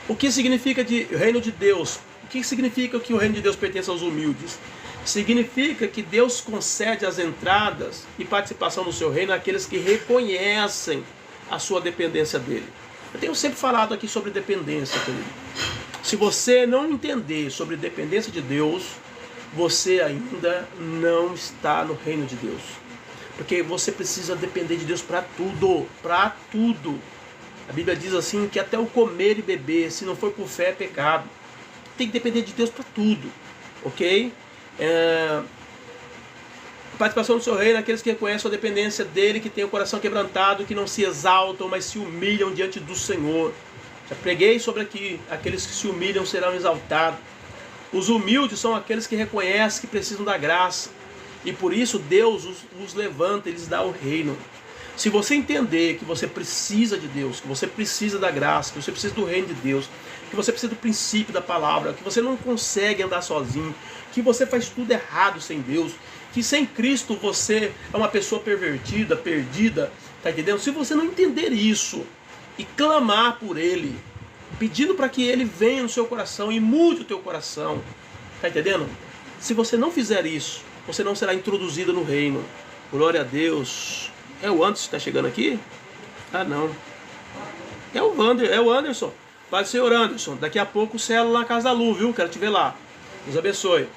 [SPEAKER 1] O que significa de reino de Deus? O que significa que o reino de Deus pertence aos humildes? Significa que Deus concede as entradas e participação no seu reino àqueles que reconhecem a sua dependência dele. Eu tenho sempre falado aqui sobre dependência, querido. Se você não entender sobre dependência de Deus, você ainda não está no reino de Deus. Porque você precisa depender de Deus para tudo, para tudo. A Bíblia diz assim que até o comer e beber, se não for por fé, é pecado. Tem que depender de Deus para tudo, ok? A participação do seu reino, aqueles que reconhecem a dependência dele, que tem o coração quebrantado, que não se exaltam, mas se humilham diante do Senhor. Já preguei sobre aqui, aqueles que se humilham serão exaltados. Os humildes são aqueles que reconhecem que precisam da graça. E por isso Deus os levanta e lhes dá o reino. Se você entender que você precisa de Deus, que você precisa da graça, que você precisa do reino de Deus, que você precisa do princípio da palavra, que você não consegue andar sozinho, que você faz tudo errado sem Deus, que sem Cristo você é uma pessoa pervertida, perdida, tá entendendo? Se você não entender isso e clamar por Ele, pedindo para que Ele venha no seu coração e mude o teu coração, tá entendendo? Se você não fizer isso, você não será introduzido no reino. Glória a Deus. É o Anderson que está chegando aqui? Ah, não. É o Anderson. Pai do Senhor Anderson. Daqui a pouco o céu lá na casa da Lu, viu? Quero te ver lá. Deus abençoe.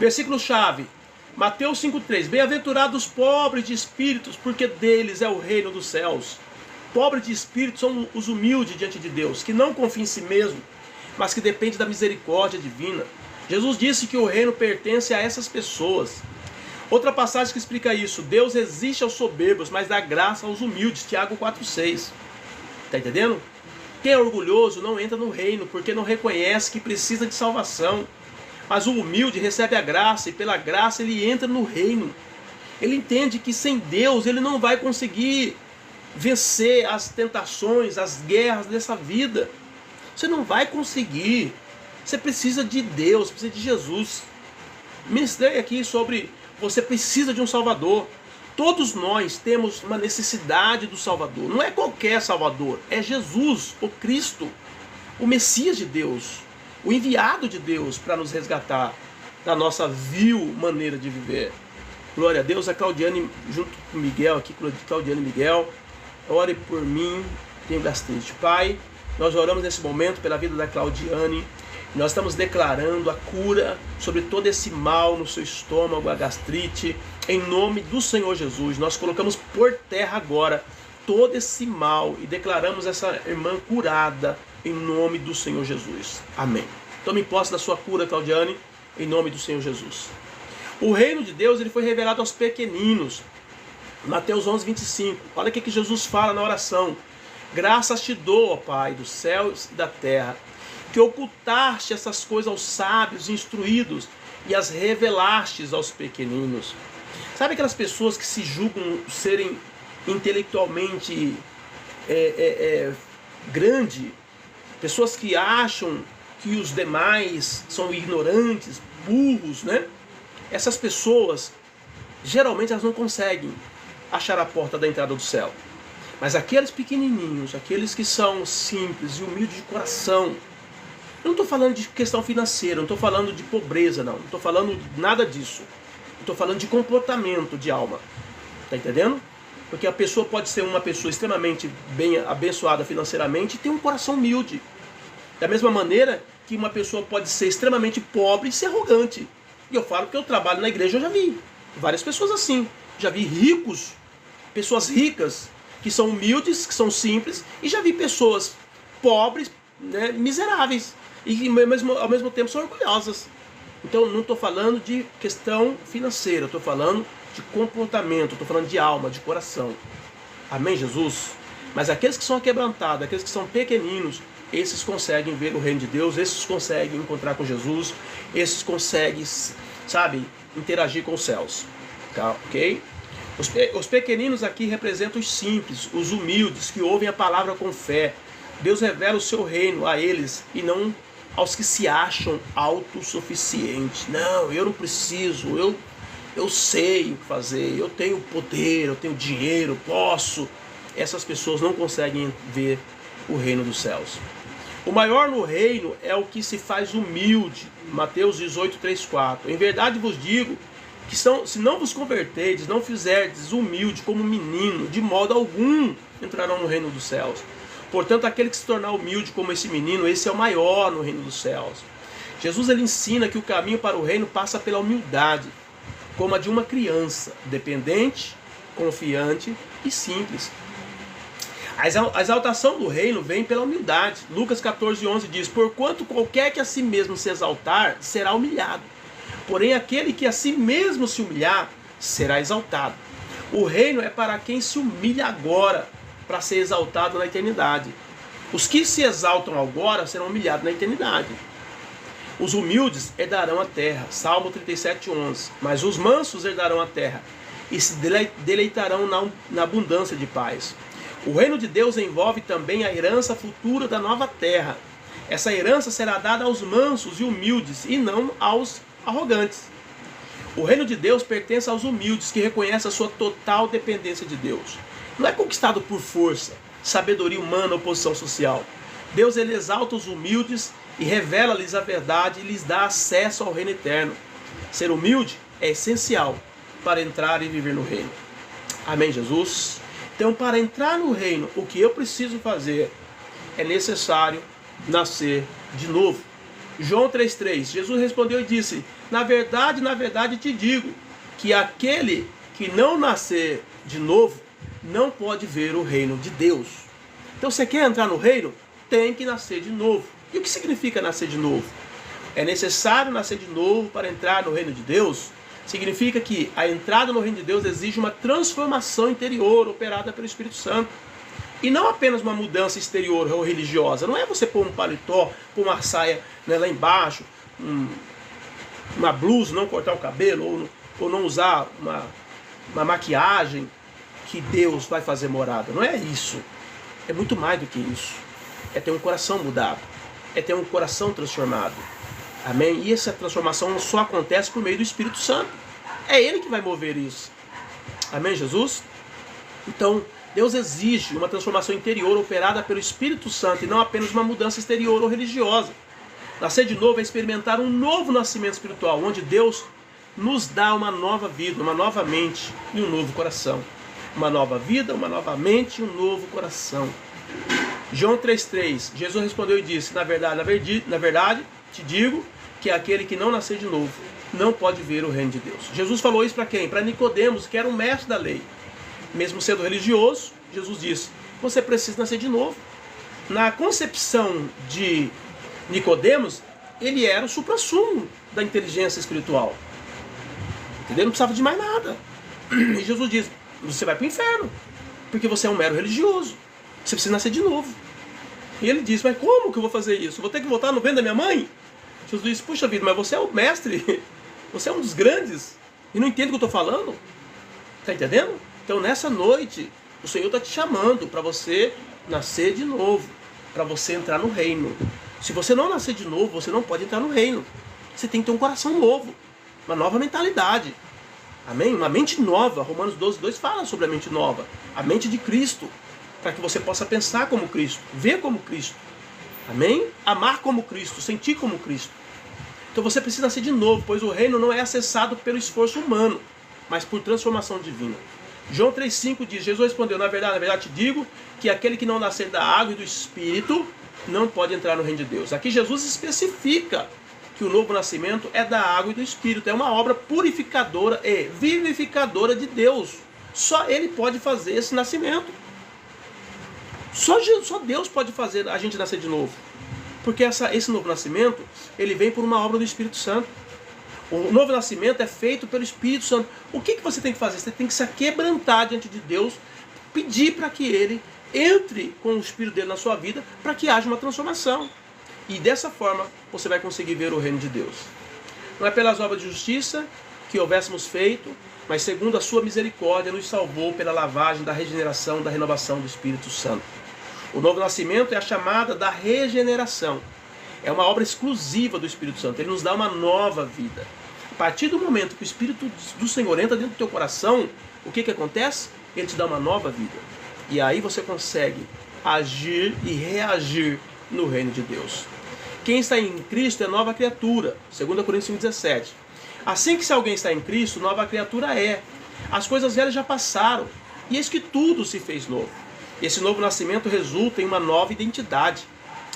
[SPEAKER 1] Versículo-chave. Mateus 5,3. Bem-aventurados os pobres de espíritos, porque deles é o reino dos céus. Pobres de espírito são os humildes diante de Deus, que não confiam em si mesmo, mas que dependem da misericórdia divina. Jesus disse que o reino pertence a essas pessoas. Outra passagem que explica isso: Deus resiste aos soberbos, mas dá graça aos humildes. Tiago 4,6. Está entendendo? Quem é orgulhoso não entra no reino, porque não reconhece que precisa de salvação. Mas o humilde recebe a graça, e pela graça ele entra no reino. Ele entende que sem Deus ele não vai conseguir vencer as tentações, as guerras dessa vida. Você não vai conseguir. Você precisa de Deus, precisa de Jesus. Ministrei aqui sobre você precisa de um Salvador. Todos nós temos uma necessidade do Salvador. Não é qualquer Salvador, é Jesus, o Cristo, o Messias de Deus, o enviado de Deus para nos resgatar da nossa vil maneira de viver. Glória a Deus. A Claudiane, junto com o Miguel aqui, Claudiane e Miguel, ore por mim, tenho gastrite. Pai, nós oramos nesse momento pela vida da Claudiane. Nós estamos declarando a cura sobre todo esse mal no seu estômago, a gastrite, em nome do Senhor Jesus. Nós colocamos por terra agora todo esse mal e declaramos essa irmã curada em nome do Senhor Jesus. Amém. Tome posse da sua cura, Claudiane, em nome do Senhor Jesus. O reino de Deus ele foi revelado aos pequeninos. Mateus 11, 25. Olha o que Jesus fala na oração. Graças te dou, ó Pai, dos céus e da terra, que ocultaste essas coisas aos sábios e instruídos e as revelaste aos pequeninos. Sabe aquelas pessoas que se julgam serem intelectualmente grande? Pessoas que acham que os demais são ignorantes, burros, né? Essas pessoas, geralmente elas não conseguem achar a porta da entrada do céu. Mas aqueles pequenininhos, aqueles que são simples e humildes de coração, eu não estou falando de questão financeira, não estou falando de pobreza, não estou falando de nada disso. Estou falando de comportamento de alma. Está entendendo? Porque a pessoa pode ser uma pessoa extremamente bem abençoada financeiramente e ter um coração humilde. Da mesma maneira que uma pessoa pode ser extremamente pobre e ser arrogante. E eu falo que eu trabalho na igreja, eu já vi várias pessoas assim. Já vi ricos, pessoas ricas, que são humildes, que são simples, e já vi pessoas pobres, né, miseráveis, e que ao mesmo tempo são orgulhosas. Então eu não estou falando de questão financeira, eu estou falando de comportamento, estou falando de alma, de coração. Amém, Jesus? Mas aqueles que são aquebrantados, aqueles que são pequeninos, esses conseguem ver o reino de Deus, esses conseguem encontrar com Jesus, esses conseguem, sabe, interagir com os céus. Tá, ok? Os pequeninos aqui representam os simples, os humildes, que ouvem a palavra com fé. Deus revela o seu reino a eles e não aos que se acham autossuficientes. Não, eu não preciso, eu sei o que fazer, eu tenho poder, eu tenho dinheiro, posso. Essas pessoas não conseguem ver o reino dos céus. O maior no reino é o que se faz humilde. Mateus 18, 3, 4. Em verdade vos digo que se não vos converterdes, não fizerdes humilde como menino, de modo algum entrarão no reino dos céus. Portanto, aquele que se tornar humilde como esse menino, esse é o maior no reino dos céus. Jesus ele ensina que o caminho para o reino passa pela humildade, como a de uma criança, dependente, confiante e simples. A exaltação do reino vem pela humildade. Lucas 14, 11 diz: porquanto qualquer que a si mesmo se exaltar, será humilhado. Porém, aquele que a si mesmo se humilhar, será exaltado. O reino é para quem se humilha agora, para ser exaltado na eternidade. Os que se exaltam agora serão humilhados na eternidade. Os humildes herdarão a terra. Salmo 37, 11. Mas os mansos herdarão a terra e se deleitarão na abundância de paz. O reino de Deus envolve também a herança futura da nova terra. Essa herança será dada aos mansos e humildes e não aos arrogantes. O reino de Deus pertence aos humildes que reconhecem a sua total dependência de Deus. Não é conquistado por força, sabedoria humana ou posição social. Deus ele exalta os humildes e revela-lhes a verdade e lhes dá acesso ao reino eterno. Ser humilde é essencial para entrar e viver no reino. Amém, Jesus? Então, para entrar no reino, o que eu preciso fazer é necessário nascer de novo. João 3,3, Jesus respondeu e disse: na verdade te digo, que aquele que não nascer de novo, não pode ver o reino de Deus. Então, você quer entrar no reino? Tem que nascer de novo. E o que significa nascer de novo? É necessário nascer de novo para entrar no reino de Deus? Significa que a entrada no reino de Deus exige uma transformação interior operada pelo Espírito Santo. E não apenas uma mudança exterior ou religiosa. Não é você pôr um paletó, pôr uma saia, né, lá embaixo, uma blusa, não cortar o cabelo, ou não usar uma maquiagem, que Deus vai fazer morada. Não é isso. É muito mais do que isso. É ter um coração mudado. É ter um coração transformado. Amém? E essa transformação só acontece por meio do Espírito Santo. É Ele que vai mover isso. Amém, Jesus? Então, Deus exige uma transformação interior operada pelo Espírito Santo e não apenas uma mudança exterior ou religiosa. Nascer de novo é experimentar um novo nascimento espiritual, onde Deus nos dá uma nova vida, uma nova mente e um novo coração. Uma nova vida, uma nova mente e um novo coração. João 3,3, Jesus respondeu e disse: na verdade, te digo que aquele que não nascer de novo não pode ver o reino de Deus. Jesus falou isso para quem? Para Nicodemos, que era um mestre da lei. Mesmo sendo religioso, Jesus disse: você precisa nascer de novo. Na concepção de Nicodemos, ele era o suprassumo da inteligência espiritual. Entendeu? Não precisava de mais nada. E Jesus diz, você vai para o inferno, porque você é um mero religioso. Você precisa nascer de novo. E ele diz, mas como que eu vou fazer isso? Eu vou ter que voltar no ventre da minha mãe? Jesus diz, puxa vida, mas você é o mestre, você é um dos grandes, e não entende o que eu estou falando? Está entendendo? Então nessa noite, o Senhor está te chamando para você nascer de novo, para você entrar no reino. Se você não nascer de novo, você não pode entrar no reino. Você tem que ter um coração novo, uma nova mentalidade. Amém? Uma mente nova. Romanos 12:2 fala sobre a mente nova, a mente de Cristo, para que você possa pensar como Cristo, ver como Cristo. Amém? Amar como Cristo, sentir como Cristo. Então você precisa nascer de novo, pois o reino não é acessado pelo esforço humano, mas por transformação divina. João 3,5 diz, Jesus respondeu, na verdade te digo, que aquele que não nascer da água e do Espírito não pode entrar no reino de Deus. Aqui Jesus especifica que o novo nascimento é da água e do Espírito. É uma obra purificadora e vivificadora de Deus. Só Ele pode fazer esse nascimento. Só Deus pode fazer a gente nascer de novo. Porque esse novo nascimento, ele vem por uma obra do Espírito Santo. O novo nascimento é feito pelo Espírito Santo. O que você tem que fazer? Você tem que se aquebrantar diante de Deus, pedir para que Ele entre com o Espírito dele na sua vida, para que haja uma transformação. E dessa forma, você vai conseguir ver o reino de Deus. Não é pelas obras de justiça que houvéssemos feito, mas segundo a sua misericórdia, nos salvou pela lavagem da regeneração, da renovação do Espírito Santo. O novo nascimento é a chamada da regeneração. É uma obra exclusiva do Espírito Santo. Ele nos dá uma nova vida. A partir do momento que o Espírito do Senhor entra dentro do teu coração, o que acontece? Ele te dá uma nova vida. E aí você consegue agir e reagir no reino de Deus. Quem está em Cristo é nova criatura. 2 Coríntios 5,17. Assim que se alguém está em Cristo, nova criatura é. As coisas velhas já passaram. E eis que tudo se fez novo. Esse novo nascimento resulta em uma nova identidade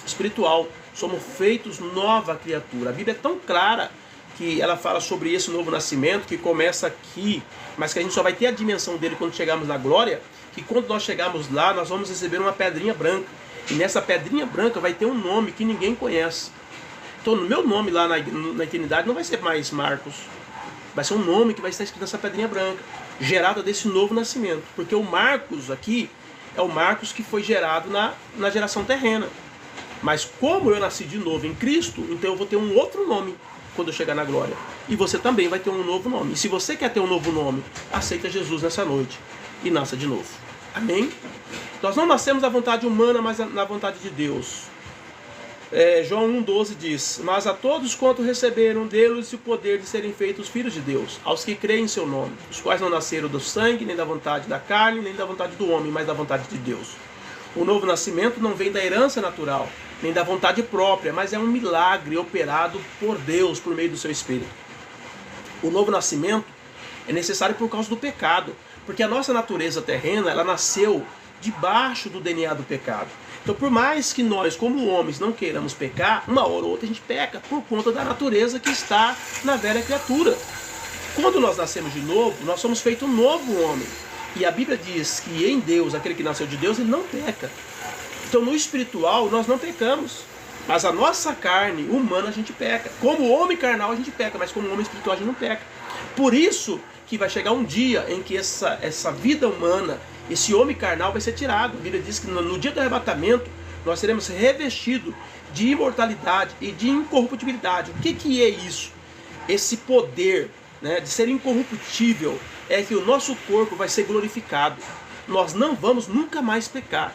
[SPEAKER 1] espiritual. Somos feitos nova criatura. A Bíblia é tão clara que ela fala sobre esse novo nascimento que começa aqui, mas que a gente só vai ter a dimensão dele quando chegarmos na glória, que quando nós chegarmos lá, nós vamos receber uma pedrinha branca. E nessa pedrinha branca vai ter um nome que ninguém conhece. Então o meu nome lá na eternidade não vai ser mais Marcos. Vai ser um nome que vai estar escrito nessa pedrinha branca, gerada desse novo nascimento. Porque o Marcos aqui é o Marcos que foi gerado na geração terrena. Mas como eu nasci de novo em Cristo, então eu vou ter um outro nome quando eu chegar na glória. E você também vai ter um novo nome. E se você quer ter um novo nome, aceita Jesus nessa noite e nasça de novo. Amém? Nós não nascemos da vontade humana, mas na vontade de Deus. João 1,12 diz, mas a todos quanto receberam deles o poder de serem feitos filhos de Deus, aos que creem em seu nome, os quais não nasceram do sangue, nem da vontade da carne, nem da vontade do homem, mas da vontade de Deus. O novo nascimento não vem da herança natural, nem da vontade própria, mas é um milagre operado por Deus por meio do seu Espírito. O novo nascimento é necessário por causa do pecado, porque a nossa natureza terrena, ela nasceu debaixo do DNA do pecado. Então, por mais que nós, como homens, não queiramos pecar, uma hora ou outra a gente peca por conta da natureza que está na velha criatura. Quando nós nascemos de novo, nós somos feitos um novo homem. E a Bíblia diz que em Deus, aquele que nasceu de Deus, ele não peca. Então, no espiritual, nós não pecamos. Mas a nossa carne humana, a gente peca. Como homem carnal, a gente peca, mas como homem espiritual, a gente não peca. Por isso que vai chegar um dia em que essa vida humana, esse homem carnal vai ser tirado. A Bíblia diz que no dia do arrebatamento nós seremos revestidos de imortalidade e de incorruptibilidade. O que é isso? Esse poder, né, de ser incorruptível é que o nosso corpo vai ser glorificado. Nós não vamos nunca mais pecar.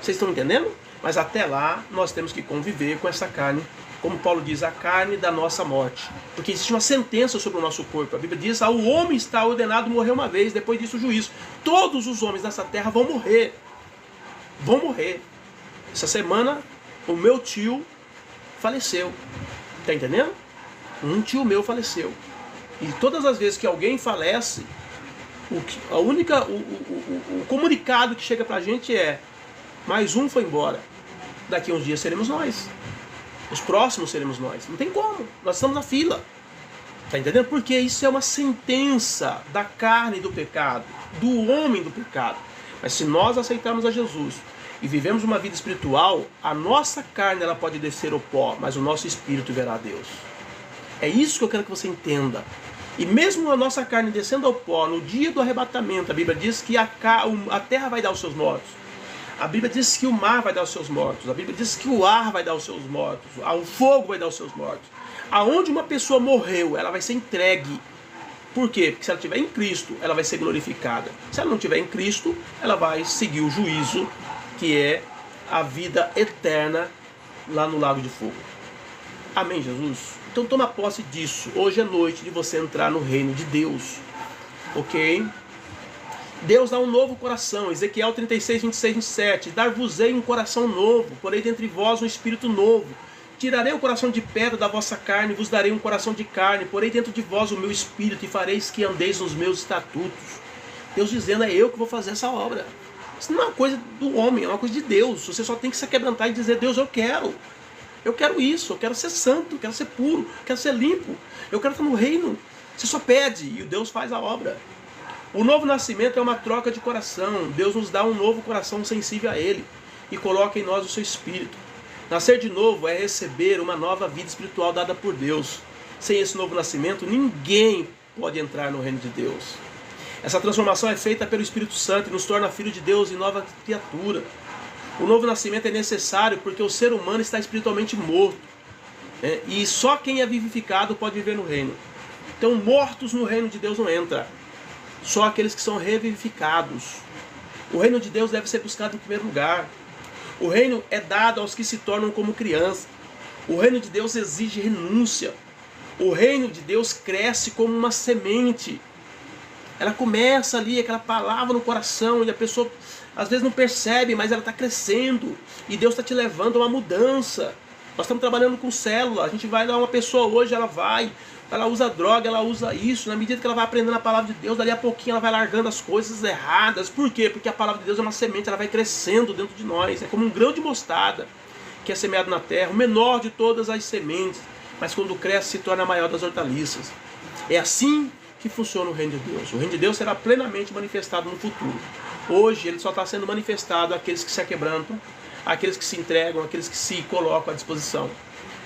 [SPEAKER 1] Vocês estão entendendo? Mas até lá nós temos que conviver com essa carne, como Paulo diz, a carne da nossa morte. Porque existe uma sentença sobre o nosso corpo. A Bíblia diz, o homem está ordenado a morrer uma vez, depois disso o juízo. Todos os homens nessa terra vão morrer. Vão morrer. Essa semana, o meu tio faleceu. Está entendendo? Um tio meu faleceu. E todas as vezes que alguém falece, o comunicado que chega pra gente é, mais um foi embora. Daqui a uns dias seremos nós. Os próximos seremos nós. Não tem como. Nós estamos na fila. Está entendendo? Porque isso é uma sentença da carne do pecado, do homem do pecado. Mas se nós aceitarmos a Jesus e vivemos uma vida espiritual, a nossa carne ela pode descer ao pó, mas o nosso espírito verá a Deus. É isso que eu quero que você entenda. E mesmo a nossa carne descendo ao pó, no dia do arrebatamento, a Bíblia diz que a terra vai dar os seus mortos. A Bíblia diz que o mar vai dar os seus mortos. A Bíblia diz que o ar vai dar os seus mortos. O fogo vai dar os seus mortos. Aonde uma pessoa morreu, ela vai ser entregue. Por quê? Porque se ela estiver em Cristo, ela vai ser glorificada. Se ela não estiver em Cristo, ela vai seguir o juízo, que é a vida eterna lá no lago de fogo. Amém, Jesus? Então toma posse disso. Hoje é noite de você entrar no reino de Deus. Ok? Deus dá um novo coração. Ezequiel 36, 26, 27. Dar-vos-ei um coração novo, porei dentre vós um espírito novo. Tirarei o coração de pedra da vossa carne, vos darei um coração de carne, porei dentro de vós o meu espírito e fareis que andeis nos meus estatutos. Deus dizendo, é eu que vou fazer essa obra. Isso não é uma coisa do homem, é uma coisa de Deus. Você só tem que se quebrantar e dizer, Deus, eu quero isso, eu quero ser santo, eu quero ser puro, eu quero ser limpo, eu quero estar no reino. Você só pede e Deus faz a obra. O novo nascimento é uma troca de coração. Deus nos dá um novo coração sensível a Ele e coloca em nós o seu espírito. Nascer de novo é receber uma nova vida espiritual dada por Deus. Sem esse novo nascimento, ninguém pode entrar no reino de Deus. Essa transformação é feita pelo Espírito Santo e nos torna filho de Deus e nova criatura. O novo nascimento é necessário porque o ser humano está espiritualmente morto. E só quem é vivificado pode viver no reino. Então, mortos no reino de Deus não entram. Só aqueles que são revivificados. O reino de Deus deve ser buscado em primeiro lugar. O reino é dado aos que se tornam como criança. O reino de Deus exige renúncia. O reino de Deus cresce como uma semente. Ela começa ali, aquela palavra no coração, e a pessoa às vezes não percebe, mas ela está crescendo. E Deus está te levando a uma mudança. Nós estamos trabalhando com célula. A gente vai dar uma pessoa hoje, ela usa droga, ela usa isso. Na medida que ela vai aprendendo a palavra de Deus, dali a pouquinho ela vai largando as coisas erradas. Por quê? Porque a palavra de Deus é uma semente, ela vai crescendo dentro de nós. É como um grão de mostarda que é semeado na terra, o menor de todas as sementes. Mas quando cresce, se torna a maior das hortaliças. É assim que funciona o reino de Deus. O reino de Deus será plenamente manifestado no futuro. Hoje ele só está sendo manifestado àqueles que se aquebrantam, àqueles que se entregam, àqueles que se colocam à disposição.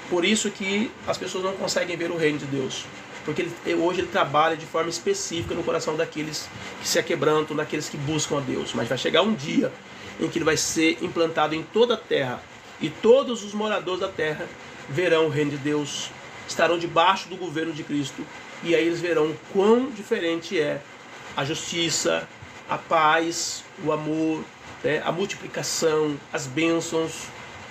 [SPEAKER 1] Por isso que as pessoas não conseguem ver o reino de Deus. Porque hoje ele trabalha de forma específica no coração daqueles que se aquebrantam, daqueles que buscam a Deus. Mas vai chegar um dia em que ele vai ser implantado em toda a terra. E todos os moradores da terra verão o reino de Deus, estarão debaixo do governo de Cristo. E aí eles verão quão diferente é a justiça, a paz, o amor, a multiplicação, as bênçãos,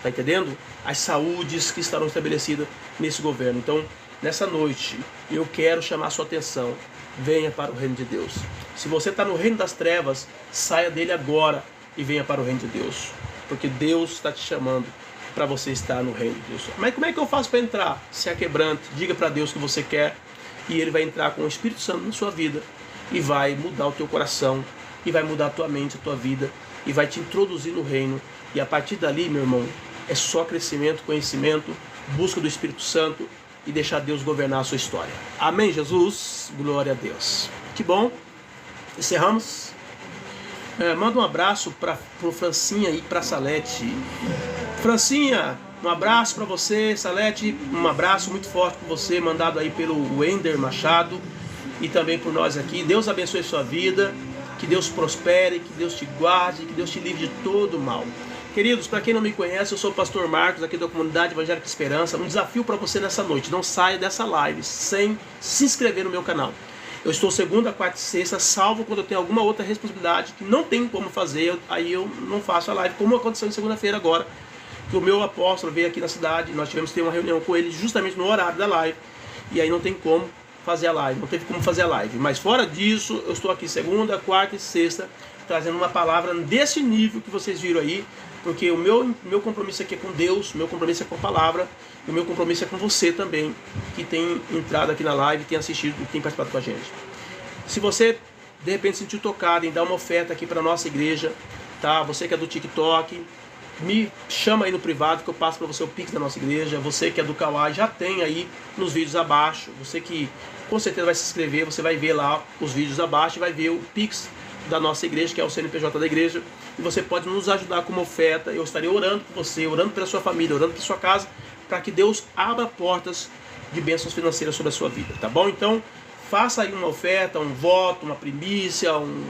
[SPEAKER 1] tá entendendo? As saúdes que estarão estabelecidas nesse governo. Então, nessa noite, eu quero chamar a sua atenção. Venha para o reino de Deus. Se você está no reino das trevas, saia dele agora e venha para o reino de Deus. Porque Deus está te chamando para você estar no reino de Deus. Mas como é que eu faço para entrar? Se aquebrante, diga para Deus o que você quer e Ele vai entrar com o Espírito Santo na sua vida e vai mudar o teu coração e vai mudar a tua mente, a tua vida e vai te introduzir no reino. E a partir dali, meu irmão, é só crescimento, conhecimento, busca do Espírito Santo e deixar Deus governar a sua história. Amém, Jesus? Glória a Deus. Que bom. Encerramos. Manda um abraço para o Francinha e para a Salete. Francinha, um abraço para você. Salete, um abraço muito forte para você, mandado aí pelo Wender Machado e também por nós aqui. Deus abençoe a sua vida, que Deus prospere, que Deus te guarde, que Deus te livre de todo mal. Queridos, para quem não me conhece, eu sou o pastor Marcos, aqui da Comunidade Evangélica Esperança. Um desafio para você nessa noite: não saia dessa live sem se inscrever no meu canal. Eu estou segunda, quarta e sexta, salvo quando eu tenho alguma outra responsabilidade que não tem como fazer, aí eu não faço a live, como aconteceu em segunda-feira agora, que o meu apóstolo veio aqui na cidade, nós tivemos que ter uma reunião com ele justamente no horário da live, e aí não tem como fazer a live, não teve como fazer a live. Mas fora disso, eu estou aqui segunda, quarta e sexta, trazendo uma palavra desse nível que vocês viram aí, porque o meu compromisso aqui é com Deus, o meu compromisso é com a palavra, e o meu compromisso é com você também, que tem entrado aqui na live, tem assistido, tem participado com a gente. Se você, de repente, sentiu tocado em dar uma oferta aqui para a nossa igreja, tá? Você que é do TikTok, me chama aí no privado que eu passo para você o Pix da nossa igreja. Você que é do Kawaii, já tem aí nos vídeos abaixo. Você que com certeza vai se inscrever, você vai ver lá os vídeos abaixo e vai ver o Pix da nossa igreja, que é o CNPJ da igreja. E você pode nos ajudar com uma oferta. Eu estarei orando por você, orando pela sua família, orando pela sua casa, para que Deus abra portas de bênçãos financeiras sobre a sua vida, tá bom? Então, faça aí uma oferta, um voto, uma primícia, um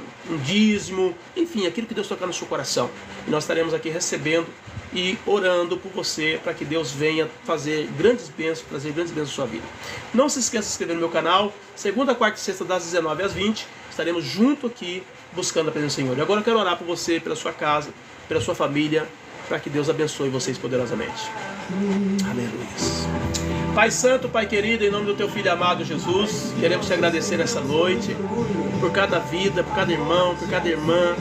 [SPEAKER 1] dízimo, enfim, aquilo que Deus tocar no seu coração. E nós estaremos aqui recebendo e orando por você, para que Deus venha fazer grandes bênçãos, trazer grandes bênçãos na sua vida. Não se esqueça de se inscrever no meu canal. Segunda, quarta e sexta, das 19 às 20, estaremos junto aqui buscando a presença do Senhor. E agora eu quero orar por você, pela sua casa, pela sua família, para que Deus abençoe vocês poderosamente. Aleluia. Pai Santo, Pai querido, em nome do Teu Filho amado Jesus, queremos te agradecer nessa noite por cada vida, por cada irmão, por cada irmã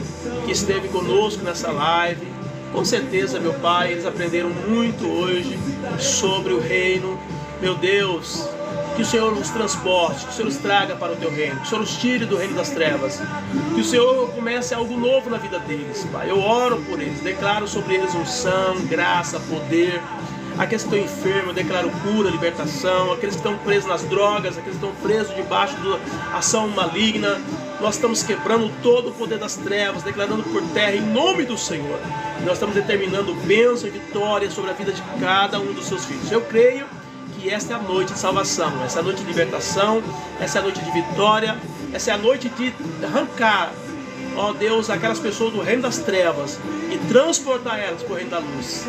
[SPEAKER 1] que esteve conosco nessa live. Com certeza, meu Pai, eles aprenderam muito hoje sobre o reino. Meu Deus, que o Senhor os transporte, que o Senhor os traga para o Teu reino, que o Senhor os tire do reino das trevas, que o Senhor comece algo novo na vida deles, Pai. Eu oro por eles, declaro sobre eles unção, graça, poder. Aqueles que estão enfermos, eu declaro cura, libertação. Aqueles que estão presos nas drogas, aqueles que estão presos debaixo da ação maligna, nós estamos quebrando todo o poder das trevas, declarando por terra em nome do Senhor. Nós estamos determinando bênção e vitória sobre a vida de cada um dos seus filhos. Eu creio que esta é a noite de salvação, essa é a noite de libertação, essa é a noite de vitória, essa é a noite de arrancar, ó Deus, aquelas pessoas do reino das trevas e transportar elas para o reino da luz.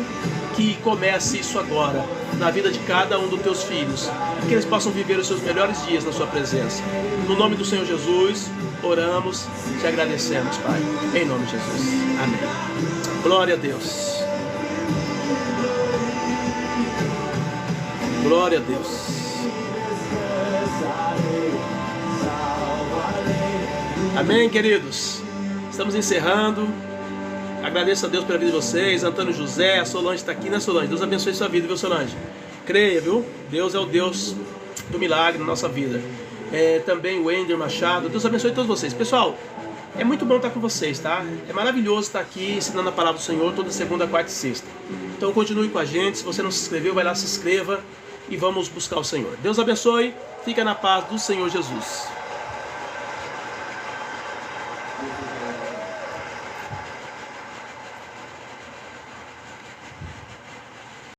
[SPEAKER 1] Que comece isso agora na vida de cada um dos teus filhos, que eles possam viver os seus melhores dias na sua presença. No nome do Senhor Jesus, oramos, te agradecemos, Pai, em nome de Jesus, amém. Glória a Deus. Glória a Deus. Amém, queridos. Estamos encerrando. Agradeço a Deus pela vida de vocês. Antônio José, a Solange está aqui, né, Solange? Deus abençoe sua vida, viu, Solange? Creia, viu? Deus é o Deus do milagre na nossa vida. Também o Wender Machado. Deus abençoe todos vocês. Pessoal, é muito bom estar com vocês, tá? É maravilhoso estar aqui ensinando a palavra do Senhor toda segunda, quarta e sexta. Então continue com a gente. Se você não se inscreveu, vai lá, se inscreva e vamos buscar o Senhor. Deus abençoe. Fica na paz do Senhor Jesus.